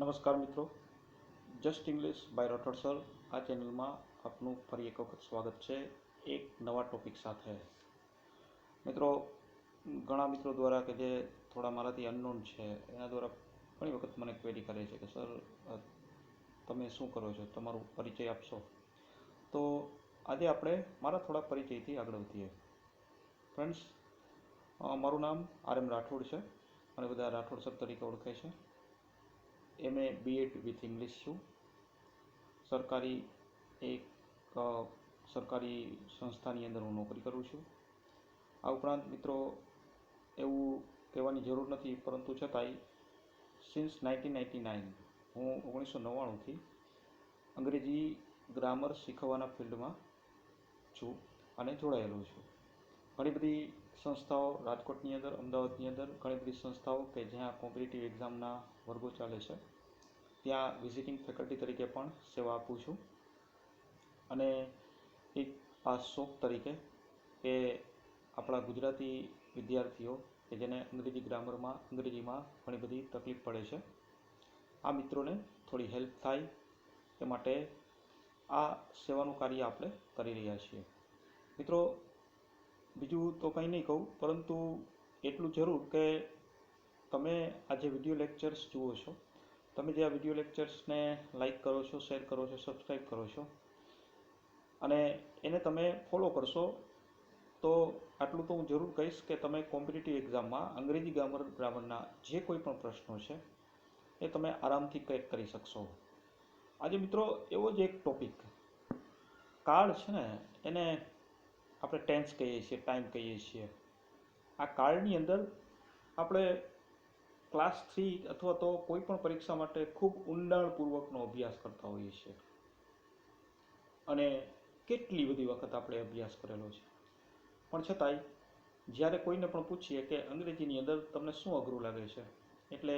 નમસ્કાર મિત્રો, just English by Rathod sir આ ચેનલમાં આપનું ફરી એક વખત સ્વાગત છે એક નવા ટોપિક સાથે. મિત્રો, ઘણા મિત્રો દ્વારા કે જે થોડા મારાથી અનનોન છે એના દ્વારા ઘણી વખત મને ક્વેરી કરે છે કે સર તમે શું કરો છો, તમારું પરિચય આપશો. તો આજે આપણે મારા થોડા પરિચયથી આગળ વધીએ. ફ્રેન્ડ્સ, મારું નામ RM રાઠોડ છે અને બધા રાઠોડ સર તરીકે ઓળખાય છે. MA BEd વિથ ઇંગ્લિશ છું. સરકારી સંસ્થાની અંદર હું નોકરી કરું છું. આ ઉપરાંત મિત્રો, એવું કહેવાની જરૂર નથી, પરંતુ છતાંય સિન્સ 1999 હું 1999થી અંગ્રેજી ગ્રામર શીખવવાના ફિલ્ડમાં છું અને જોડાયેલો છું. ઘણી બધી સંસ્થાઓ રાજકોટની અંદર, અમદાવાદની અંદર ઘણી બધી સંસ્થાઓ કે જ્યાં કોમ્પિટિટિવ એક્ઝામના વર્ગો ચાલે છે ત્યાં વિઝિટિંગ ફેકલ્ટી તરીકે પણ સેવા આપું છું. અને એક આ શોખ તરીકે કે આપણા ગુજરાતી વિદ્યાર્થીઓ કે જેને અંગ્રેજીમાં ઘણી બધી તકલીફ પડે છે, આ મિત્રોને થોડી હેલ્પ થાય એ માટે આ સેવાનું કાર્ય આપણે કરી રહ્યા છીએ. મિત્રો, બીજું તો કંઈ નહીં કહું, પરંતુ એટલું જરૂર કે તમે આ જે વિડીયો લેક્ચર્સ જુઓ છો, તમે જે આ વિડીયો લેક્ચર્સને લાઈક કરો છો, શેર કરો છો, સબસ્ક્રાઈબ કરો છો અને એને તમે ફોલો કરશો, તો આટલું તો હું જરૂર કહીશ કે તમે કોમ્પિટિટિવ એક્ઝામમાં અંગ્રેજી ગ્રામરના જે કોઈ પણ પ્રશ્નો છે એ તમે આરામથી ક્રેક કરી શકશો. આજે મિત્રો એવો જ એક ટોપિક, કાળ છે ને, એને આપણે ટેન્સ કહીએ છીએ, ટાઈમ કહીએ છીએ. આ કાળની અંદર આપણે ક્લાસ 3 અથવા તો કોઈ પણ પરીક્ષા માટે ખૂબ ઊંડાણપૂર્વકનો અભ્યાસ કરતા હોઈએ છીએ અને કેટલી બધી વખત આપણે અભ્યાસ કરેલો છે. પણ છતાંય જ્યારે કોઈને પણ પૂછીએ કે અંગ્રેજીની અંદર તમને શું અઘરું લાગે છે, એટલે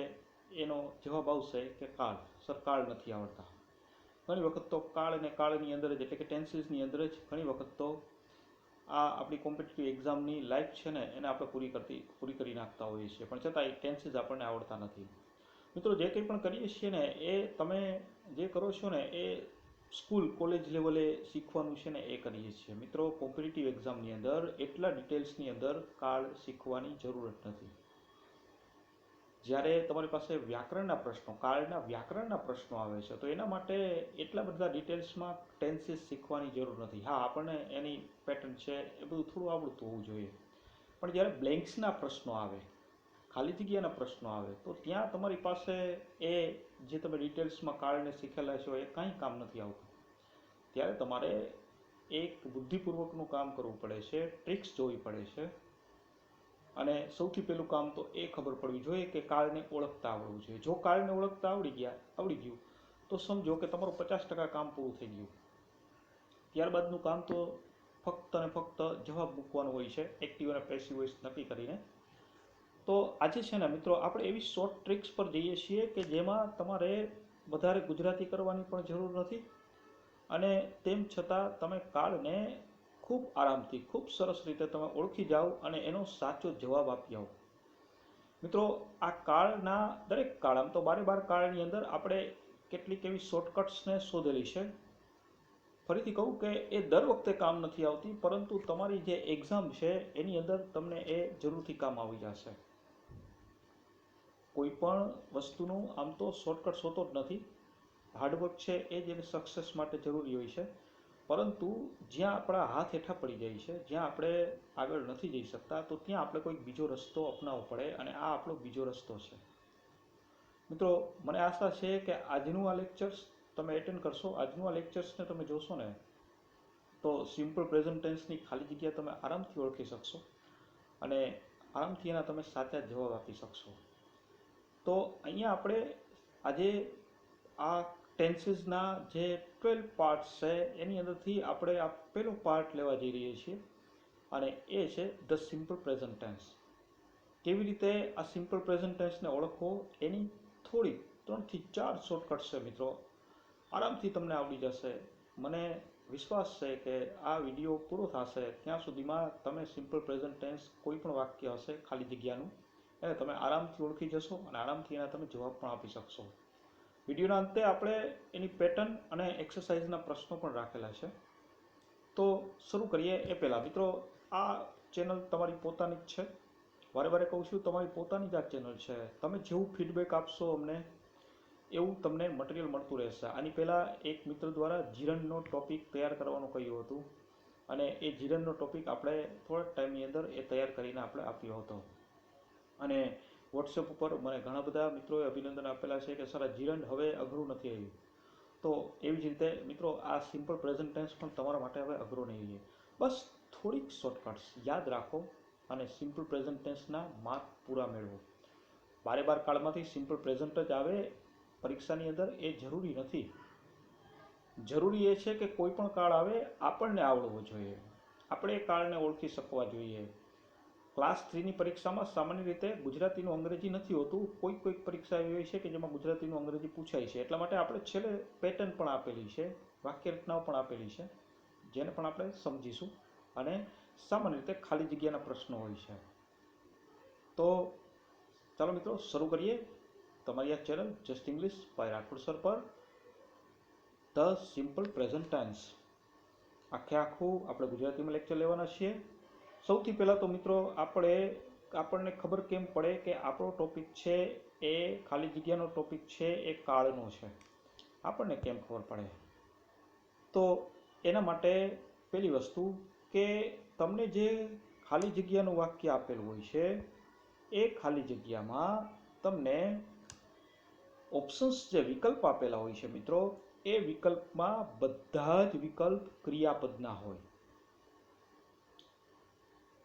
એનો જવાબ આવશે કે કાળ. સર, કાળ નથી આવડતા. ઘણી વખત તો કાળ અને કાળની અંદર જ, એટલે કે ટેન્સીસની અંદર જ ઘણી વખત તો આ આપણી કોમ્પિટિટિવ એક્ઝામની લાઈફ છે ને એને આપણે પૂરી કરી નાખતા હોઈએ છીએ, પણ છતાંય ટેન્સીસ આપણને આવડતા નથી. મિત્રો, જે કંઈ પણ કરીએ છીએ ને એ તમે જે કરો છો ને એ સ્કૂલ કોલેજ લેવલે શીખવાનું છે ને એ કરીએ છીએ. મિત્રો, કોમ્પિટિટિવ એક્ઝામની અંદર એટલા ડિટેલ્સની અંદર કાળ શીખવાની જરૂરત નથી. જ્યારે તમારી પાસે કાળના વ્યાકરણના પ્રશ્નો આવે છે તો એના માટે એટલા બધા ડિટેલ્સમાં ટેન્સીસ શીખવાની જરૂર નથી. હા, આપણને એની પેટર્ન છે એ બધું થોડું આવડતું હોવું જોઈએ, પણ જ્યારે બ્લેન્ક્સના પ્રશ્નો આવે, ખાલી જગ્યાના પ્રશ્નો આવે, તો ત્યાં તમારી પાસે એ જે તમે ડિટેલ્સમાં કાળને શીખેલા છો એ કાંઈ કામ નથી આવતું. ત્યારે તમારે એક બુદ્ધિપૂર્વકનું કામ કરવું પડે છે, ટ્રિક્સ જોવી પડે છે. અને સૌથી પહેલું કામ તો એ ખબર પડવી જોઈએ કે કાળને ઓળખતા આવડવું જોઈએ. જો કાળને ઓળખતા આવડી ગયું તો સમજો કે તમારું 50% કામ પૂરું થઈ ગયું. ત્યારબાદનું કામ તો ફક્ત અને ફક્ત જવાબ મૂકવાનો હોય છે, એક્ટિવ અને પેસિવ વોઇસ નક્કી કરીને. તો આજે છે ને મિત્રો, આપણે એવી શોર્ટ ટ્રિક્સ પર જઈએ છીએ કે જેમાં તમારે વધારે ગુજરાતી કરવાની પણ જરૂર નથી અને તેમ છતાં તમે કાળને ખૂબ આરામથી, ખૂબ સરસ રીતે તમે ઓળખી જાઓ અને એનો સાચો જવાબ આપી આવો. મિત્રો, આ દરેક કાળ, આમ તો 12 કાળની અંદર આપણે કેટલીક એવી શોર્ટકટ્સને શોધેલી છે. ફરીથી કહું કે એ દર વખતે કામ નથી આવતી, પરંતુ તમારી જે એક્ઝામ છે એની અંદર તમને એ જરૂરથી કામ આવી જશે. કોઈ પણ વસ્તુનું આમ તો શોર્ટકટ્સ હોતો જ નથી. હાર્ડવર્ક છે એ જ એને સક્સેસ માટે જરૂરી હોય છે, પરંતુ જ્યાં આપણા હાથ હેઠા પડી જાય છે, જ્યાં આપણે આગળ નથી જઈ શકતા, તો ત્યાં આપણે કોઈક બીજો રસ્તો અપનાવવો પડે અને આ આપણો બીજો રસ્તો છે. મિત્રો, મને આશા છે કે આજનું આ લેક્ચર્સ તમે એટેન્ડ કરશો, આજનું આ લેક્ચર્સને તમે જોશો ને તો સિમ્પલ પ્રેઝન્ટ ટેન્સની ખાલી જગ્યા તમે આરામથી ઓળખી શકશો અને આરામથી એના તમે સાચા જવાબ આપી શકશો. તો અહીંયા આપણે આજે આ ટેન્સીસના જે 12 પાર્ટ્સ છે એની અંદરથી આપણે આ પહેલો પાર્ટ લેવા જઈ રહીએ છીએ અને એ છે ધ સિમ્પલ પ્રેઝન્ટ ટેન્સ. કેવી રીતે આ સિમ્પલ પ્રેઝન્ટ ટેન્સને ઓળખવો એની થોડી 3 થી 4 શોર્ટકટ્સ છે મિત્રો, આરામથી તમને આવડી જશે. મને વિશ્વાસ છે કે આ વિડીયો પૂરો થશે ત્યાં સુધીમાં તમે સિમ્પલ પ્રેઝન્ટ ટેન્સ કોઈ પણ વાક્ય હશે ખાલી જગ્યાનું એને તમે આરામથી ઓળખી જશો અને આરામથી એના તમે જવાબ પણ આપી શકશો. વિડીયોના અંતે આપણે એની પેટર્ન અને એક્સરસાઇઝના પ્રશ્નો પણ રાખેલા છે. તો શરૂ કરીએ એ પહેલાં મિત્રો, આ ચેનલ તમારી પોતાની જ છે. વારે વારે કહું છું, તમારી પોતાની જ આ ચેનલ છે. તમે જેવું ફીડબેક આપશો અમને એવું તમને મટીરિયલ મળતું રહેશે. આની પહેલાં એક મિત્ર દ્વારા જીરણનો ટોપિક તૈયાર કરવાનું કહ્યું હતું અને એ જીરણનો ટોપિક આપણે થોડાક ટાઈમની અંદર એ તૈયાર કરીને આપણે આપ્યો હતો. અને વોટ્સએપ ઉપર મને ઘણા બધા મિત્રોએ અભિનંદન આપેલા છે કે સર, આ જીરણ હવે અઘરું નથી આવ્યું. તો એવી જ રીતે મિત્રો, આ સિમ્પલ પ્રેઝન્ટ ટેન્સ પણ તમારા માટે હવે અઘરો નહીં રહે. બસ થોડીક શોર્ટકટ્સ યાદ રાખો અને સિમ્પલ પ્રેઝન્ટ ટેન્સના માર્ક પૂરા મેળવો. બારે બાર કાળમાંથી સિમ્પલ પ્રેઝન્ટ જ આવે પરીક્ષાની અંદર એ જરૂરી નથી. જરૂરી એ છે કે કોઈ પણ કાળ આવે આપણને આવડવો જોઈએ, આપણે એ કાળને ઓળખી શકવા જોઈએ. ક્લાસ 3ની પરીક્ષામાં સામાન્ય રીતે ગુજરાતીનું અંગ્રેજી નથી હોતું. કોઈક પરીક્ષા એવી હોય છે કે જેમાં ગુજરાતીનું અંગ્રેજી પૂછાય છે. એટલા માટે આપણે છેલ્લે પેટર્ન પણ આપેલી છે, વાક્ય રચનાઓ પણ આપેલી છે, જેને પણ આપણે સમજીશું. અને સામાન્ય રીતે ખાલી જગ્યાના પ્રશ્નો હોય છે. તો ચાલો મિત્રો, શરૂ કરીએ તમારી આ channel just English by Rathod sir પર ધ સિમ્પલ પ્રેઝન્ટ ટેન્સ. આખું આપણે ગુજરાતીમાં લેક્ચર લેવાના છીએ. સૌથી પહેલાં તો મિત્રો, આપણને ખબર કેમ પડે કે આપણો ટોપિક છે એ ખાલી જગ્યાનો ટોપિક છે, એ કાળનો છે? આપણને કેમ ખબર પડે? તો એના માટે પહેલી વસ્તુ કે તમને જે ખાલી જગ્યાનું વાક્ય આપેલું હોય છે, એ ખાલી જગ્યામાં તમને ઓપ્શન્સ, જે વિકલ્પ આપેલા હોય છે મિત્રો, એ વિકલ્પમાં બધા જ વિકલ્પ ક્રિયાપદના હોય.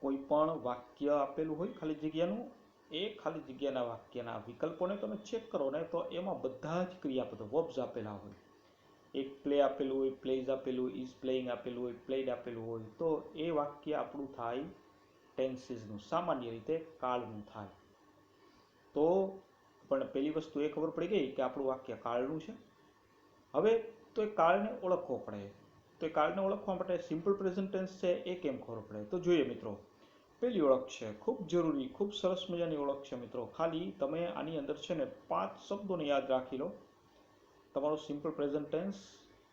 કોઈ પણ વાક્ય આપેલું હોય ખાલી જગ્યાનું, એ ખાલી જગ્યાના વાક્યના વિકલ્પોને તમે ચેક કરો ને તો એમાં બધા જ ક્રિયાપદો, વર્બ્સ આપેલા હોય. એક પ્લે આપેલું હોય, પ્લેઝ આપેલું હોય, ઇઝ પ્લેઇંગ આપેલું હોય, પ્લેડ આપેલું હોય, તો એ વાક્ય આપણું થાય ટેન્સીસનું, સામાન્ય રીતે કાળનું થાય. તો આપણને પહેલી વસ્તુ એ ખબર પડી ગઈ કે આપણું વાક્ય કાળનું છે. હવે તો એ કાળને ઓળખવો પડે. તો એ કાળને ઓળખવા માટે સિમ્પલ પ્રેઝન્ટ ટેન્સ છે એ કેમ ખબર પડે? તો જોઈએ મિત્રો, પહેલી ઓળખ છે, ખૂબ જરૂરી, ખૂબ સરસ મજાની ઓળખ છે મિત્રો. ખાલી તમે આની અંદર છે ને 5 શબ્દોને યાદ રાખી લો. તમારું સિમ્પલ પ્રેઝન્ટ ટેન્સ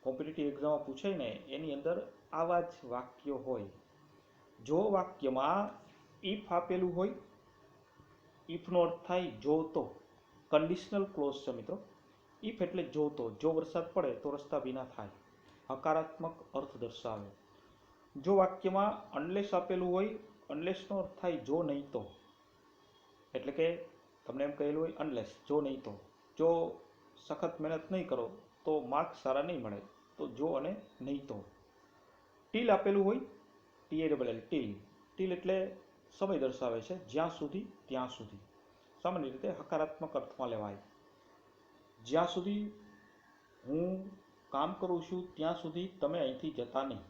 કોમ્પિટિટિવ એક્ઝામમાં પૂછાય ને, એની અંદર આવા જ વાક્યો હોય. જો વાક્યમાં ઇફ આપેલું હોય, ઇફનો અર્થ થાય જો તો, કન્ડિશનલ ક્લોઝ છે મિત્રો. ઇફ એટલે જો તો, જો વરસાદ પડે તો રસ્તા ભીના થાય, હકારાત્મક અર્થ દર્શાવે. જો વાક્યમાં અનલેસ આપેલું હોય, અનલેસનો અર્થ થાય જો નહીં તો, એટલે કે તમને એમ કહેલું હોય અનલેસ, જો નહીં તો, જો સખત મહેનત નહીં કરો તો માર્ક્સ સારા નહીં મળે, તો જો અને નહીં તો. ટીલ આપેલું હોય, TALL, ટીલ. ટીલ એટલે સમય દર્શાવે છે, જ્યાં સુધી ત્યાં સુધી, સામાન્ય રીતે હકારાત્મક અર્થમાં લેવાય. જ્યાં સુધી હું કામ કરું છું ત્યાં સુધી તમે અહીંથી જતા નહીં.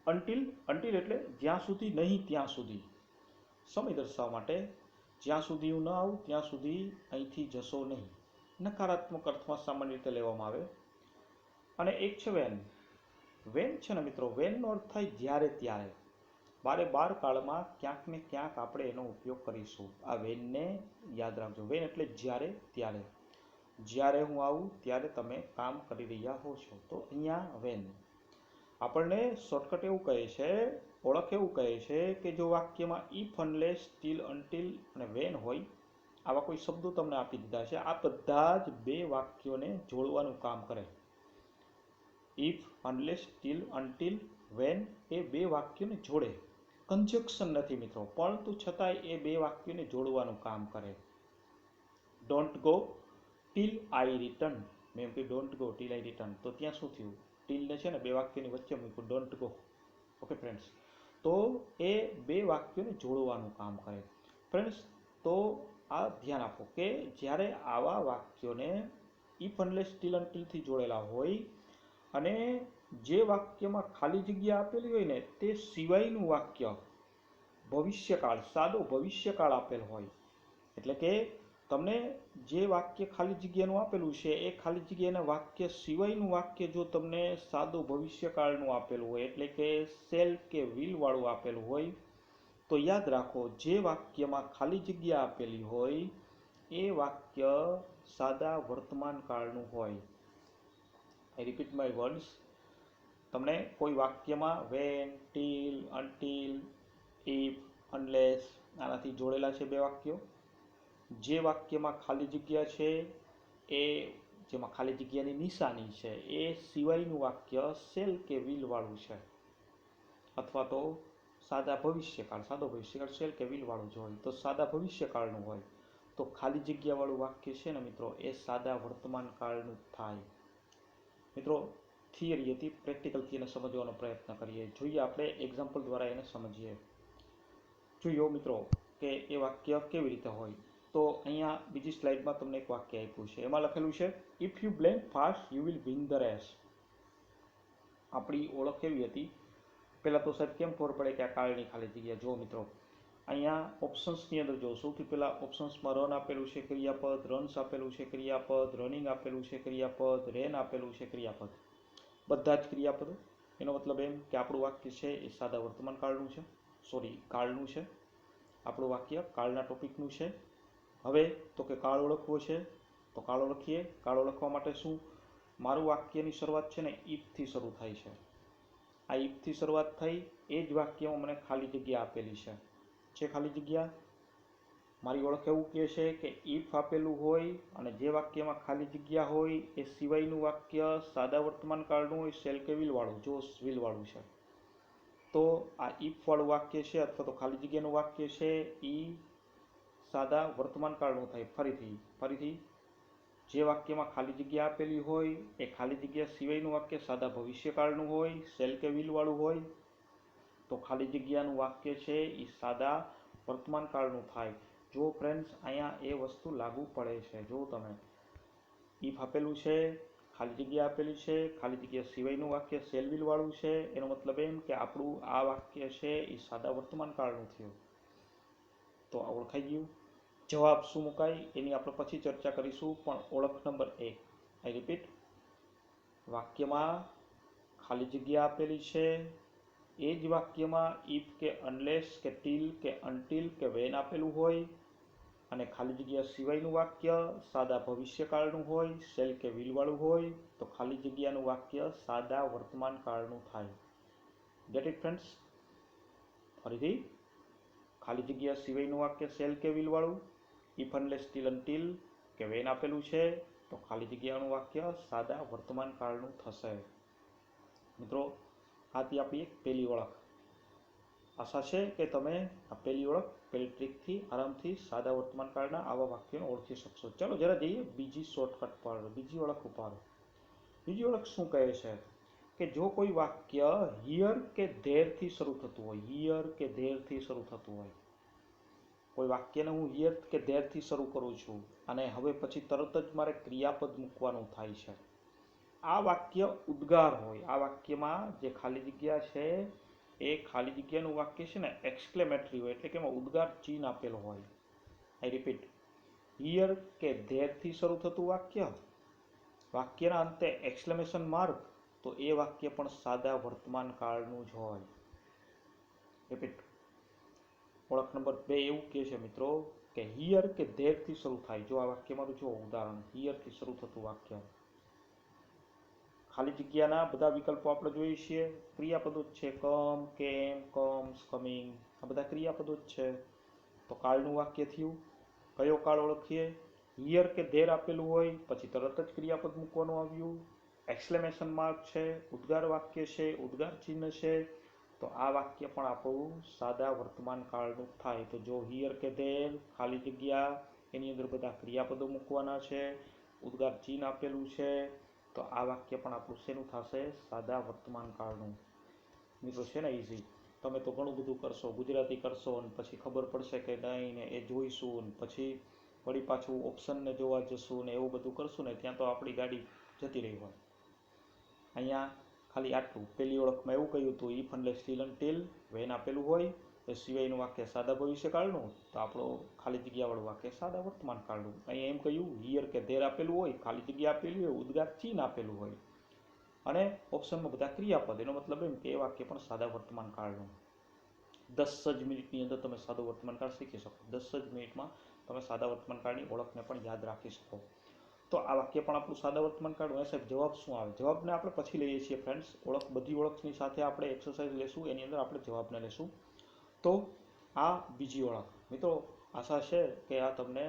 અનટિલ એટલે જ્યાં સુધી નહીં ત્યાં સુધી, સમય દર્શાવવા માટે, જ્યાં સુધી હું ન આવું ત્યાં સુધી અહીંથી જશો નહીં, નકારાત્મક અર્થમાં સામાન્ય રીતે લેવામાં આવે. અને એક છે વેન. વેન છે ને મિત્રો, વેનનો અર્થ થાય જ્યારે ત્યારે. બાર કાળમાં ક્યાંક ને ક્યાંક આપણે એનો ઉપયોગ કરીશું. આ વેનને યાદ રાખજો. વેન એટલે જ્યારે ત્યારે. જ્યારે હું આવું ત્યારે તમે કામ કરી રહ્યા હો છો, તો અહીંયા વેન. આપણને શોર્ટકટ એવું કહે છે, ઓળખ એવું કહે છે કે જો વાક્યમાં ઇફ, અનલેસ, ટીલ, અનટિલ અને વેન હોય, આવા કોઈ શબ્દો તમને આપી દીધા છે, આ બધા જ બે વાક્યોને જોડવાનું કામ કરે. If, unless, till, until, when એ બે વાક્યોને જોડે. કન્જક્શન નથી મિત્રો, પરંતુ છતાંય એ બે વાક્યોને જોડવાનું કામ કરે. Don't go till I return. મેં એમ કહ્યું don't go till I return, તો ત્યાં શું થયું? ટીલને છે ને બે વાક્યોની વચ્ચે મૂક્યું, ડોન્ટ ગો. ઓકે ફ્રેન્ડ્સ, તો એ બે વાક્યોને જોડવાનું કામ કરે. ફ્રેન્ડ્સ, તો આ ધ્યાન આપો કે જ્યારે આવા વાક્યોને ઇફ, અનલેસ, ટીલ, અનટિલથી જોડેલા હોય અને જે વાક્યમાં ખાલી જગ્યા આપેલી હોય ને તે સિવાયનું વાક્ય, ભવિષ્યકાળ, સાદો ભવિષ્યકાળ આપેલ હોય, એટલે કે તમને જે વાક્ય ખાલી જગ્યાનું આપેલું છે એ ખાલી જગ્યાના વાક્ય સિવાયનું વાક્ય જો તમને સાદું ભવિષ્યકાળનું આપેલું હોય, એટલે કે શેલ કે વિલ વાળું આપેલું હોય, તો યાદ રાખો જે વાક્યમાં ખાલી જગ્યા આપેલી હોય એ વાક્ય સાદા વર્તમાન કાળનું હોય. I repeat my words. તમને કોઈ વાક્યમાં when, till, until, if, unless આનાથી જોડેલા છે બે વાક્યો. જે વાક્યમાં ખાલી જગ્યા છે એ જેમાં ખાલી જગ્યાની નિશાની છે એ સિવાયનું વાક્ય શેલ કે વિલ વાળું છે, અથવા તો સાદા ભવિષ્યકાળ, સાદો ભવિષ્યકાળ શેલ કે વિલ વાળું જ હોય. તો સાદા ભવિષ્યકાળનું હોય તો ખાલી જગ્યા વાળું વાક્ય છે ને મિત્રો એ સાદા વર્તમાન કાળનું થાય. મિત્રો થિયરી હતી, પ્રેક્ટિકલથી એને સમજવાનો પ્રયત્ન કરીએ. જોઈએ આપણે એક્ઝામ્પલ દ્વારા એને સમજીએ. જોઈએ મિત્રો કે એ વાક્ય કેવી રીતે હોય. તો અહીંયા બીજી સ્લાઇડમાં તમને એક વાક્ય આપ્યું છે, એમાં લખેલું છે if you blank fast you will win the race. આપણી ઓળખ કેવી હતી? પહેલાં તો સાહેબ કેમ ખબર પડે કે આ કાળની ખાલી જગ્યા? જો મિત્રો અહીંયા ઓપ્શન્સની અંદર જો સૌથી પહેલાં ઓપ્શન્સમાં રન આપેલું છે ક્રિયાપદ, રન્સ આપેલું છે ક્રિયાપદ, રનિંગ આપેલું છે ક્રિયાપદ, રેન આપેલું છે ક્રિયાપદ, બધા જ ક્રિયાપદો. એનો મતલબ એમ કે આપણું વાક્ય છે એ સાદા વર્તમાન કાળનું છે, કાળનું છે. આપણું વાક્ય કાળના ટોપિકનું છે. હવે તો કે કાળ ઓળખવો છે તો કાળ ઓળખીએ. કાળ ઓળખવા માટે શું? મારું વાક્યની શરૂઆત છે ને ઇફથી શરૂ થાય છે. આ ઇફથી શરૂઆત થઈ એ જ વાક્યમાં મને ખાલી જગ્યા આપેલી છે ખાલી જગ્યા. મારી ઓળખ એવું કહે છે કે ઇફ આપેલું હોય અને જે વાક્યમાં ખાલી જગ્યા હોય એ સિવાયનું વાક્ય સાદા વર્તમાન કાળનું હોય, શેલ કે વિલ વાળું. જો વિલ વાળું છે તો આ ઇફ વાળું વાક્ય છે અથવા તો ખાલી જગ્યાનું વાક્ય છે એ સાદા વર્તમાન કાળનું થાય. ફરીથી જે વાક્યમાં ખાલી જગ્યા આપેલી હોય એ ખાલી જગ્યા સિવાયનું વાક્ય સાદા ભવિષ્યકાળનું હોય, શેલ કે વિલ વાળું હોય. તો ખાલી જગ્યાનું વાક્ય છે એ સાદા વર્તમાન કાળનું થાય. જો ફ્રેન્ડ્સ અહીંયા એ વસ્તુ લાગુ પડે છે. જો તમે ઇફ આપેલું છે, ખાલી જગ્યા આપેલી છે, ખાલી જગ્યા સિવાયનું વાક્ય શેલ વિલ વાળું છે, એનો મતલબ એમ કે આપણું આ વાક્ય છે એ સાદા વર્તમાન કાળનું થયું. તો આ ઓળખાઈ ગયું. જવાબ શું મુકાય એની આપણે પછી ચર્ચા કરીશું, પણ ઓળખ નંબર 1 આઈ રિપીટ, વાક્યમાં ખાલી જગ્યા આપેલી છે એ જ વાક્યમાં ઇફ કે અનલેસ કે ટીલ કે અનટીલ કે વેન આપેલું હોય અને ખાલી જગ્યા સિવાયનું વાક્ય સાદા ભવિષ્યકાળનું હોય, શેલ કે વિલ વાળું હોય, તો ખાલી જગ્યાનું વાક્ય સાદા વર્તમાન કાળનું થાય. Get it friends? ફરીથી, ખાલી જગ્યા સિવાયનું વાક્ય શેલ કે વિલ વાળું, ઇફ અનલેસ ટીલ અનટીલ કે વેન આપેલું છે તો ખાલી જગ્યાનું વાક્ય સાદા વર્તમાન કાળનું થશે. મિત્રો આથી આપણી એક પહેલી ઓળખ. આશા છે કે તમે આ પહેલી ઓળખ, પહેલી ટ્રીકથી આરામથી સાદા વર્તમાન કાળના આવા વાક્યોને ઓળખી શકશો. ચાલો જરા જઈએ બીજી શોર્ટકટ પર, બીજી ઓળખ ઉપર. બીજી ઓળખ શું કહે છે કે જો કોઈ વાક્ય હિયર કે ધેરથી શરૂ થતું હોય, હિયર કે ધેરથી શરૂ થતું હોય, કોઈ વાક્યને હું હિયર કે ધેરથી શરૂ કરું છું અને હવે પછી તરત જ મારે ક્રિયાપદ મૂકવાનું થાય છે. આ વાક્ય ઉદ્ગાર હોય. આ વાક્યમાં જે ખાલી જગ્યા છે એ ખાલી જગ્યાનું વાક્ય છે ને એક્સક્લેમેટરી હોય, એટલે કે એમાં ઉદ્ગાર ચિહ્ન આપેલો હોય. આઈ રિપીટ, હિયર કે ધેરથી શરૂ થતું વાક્ય, વાક્યના અંતે એક્સક્લેમેશન માર્ક, તો એ વાક્ય પણ સાદા વર્તમાન કાળનું જ હોય. રિપીટ, ઓળખ નંબર 2 એવું કહે છે મિત્રો કે હિયર કે ધેરથી શરૂ થાય. જો આ વાક્ય મારું જો ઉદાહરણ, હિયરથી શરૂ થતું વાક્ય, ખાલી જગ્યાના બધા વિકલ્પો આપણે જોઈએ છીએ, ક્રિયાપદો જ છે. કમ, કેમ, કમ્સ, કમિંગ, આ બધા ક્રિયાપદો જ છે. તો કાળનું વાક્ય થયું. કયો કાળ ઓળખીએ? હિયર કે ધેર આપેલું હોય પછી તરત જ ક્રિયાપદ મૂકવાનું આવ્યું, એક્સક્લેમેશન માર્ક છે, ઉદ્ગાર વાક્ય છે, ઉદ્ગાર ચિહ્ન છે, તો આ વાક્ય પણ આપણું સાદા વર્તમાન કાળનું થાય. તો જો હિયર કે ધેર, ખાલી જગ્યા, એની અંદર બધા ક્રિયાપદો મૂકવાના છે, ઉદ્ગાર ચિહ્ન આપેલું છે, તો આ વાક્ય પણ આપણું શેનું થશે? સાદા વર્તમાન કાળનું. મિત્રો છે ને ઇઝી. તમે તો ઘણું બધું કરશો, ગુજરાતી કરશો અને પછી ખબર પડશે કે નહીં ને એ જોઈશું ને પછી વળી પાછું ઓપ્શનને જોવા જશું ને એવું બધું કરશું ને ત્યાં તો આપણી ગાડી જતી રહી હોય. અહીંયા ખાલી આટલું. પહેલી ઓળખમાં એવું કહ્યું હતું if unless till until when આપેલું હોય એ સિવાયનું વાક્ય સાદા ભવિષ્યકાળનું, તો આપણો ખાલી જગ્યાવાળું વાક્ય સાદા વર્તમાન કાળનું. અહીંયા એમ કહ્યું હિયર કે ધેર આપેલું હોય, ખાલી જગ્યા આપેલી હોય, ઉદ્ગાર ચિહ્ન આપેલું હોય અને ઓપ્શનમાં બધા ક્રિયાપદ, એનો મતલબ એમ કે એ વાક્ય પણ સાદા વર્તમાન કાળનું. 10 જ મિનિટની અંદર તમે સાદું વર્તમાન કાળ શીખી શકો. 10 જ મિનિટમાં તમે સાદા વર્તમાન કાળની ઓળખને પણ યાદ રાખી શકો. તો આ વાક્ય પણ આપણું સાદા વર્તમાન કાળ. હોય સાહેબ જવાબ શું આવે? જવાબને આપણે પછી લઈએ છીએ ફ્રેન્ડ્સ. બધી ઓળખની સાથે આપણે એક્સરસાઇઝ લેશું, એની અંદર આપણે જવાબને લેશું. તો આ બીજી ઓળખ. મિત્રો આશા છે કે આ તમને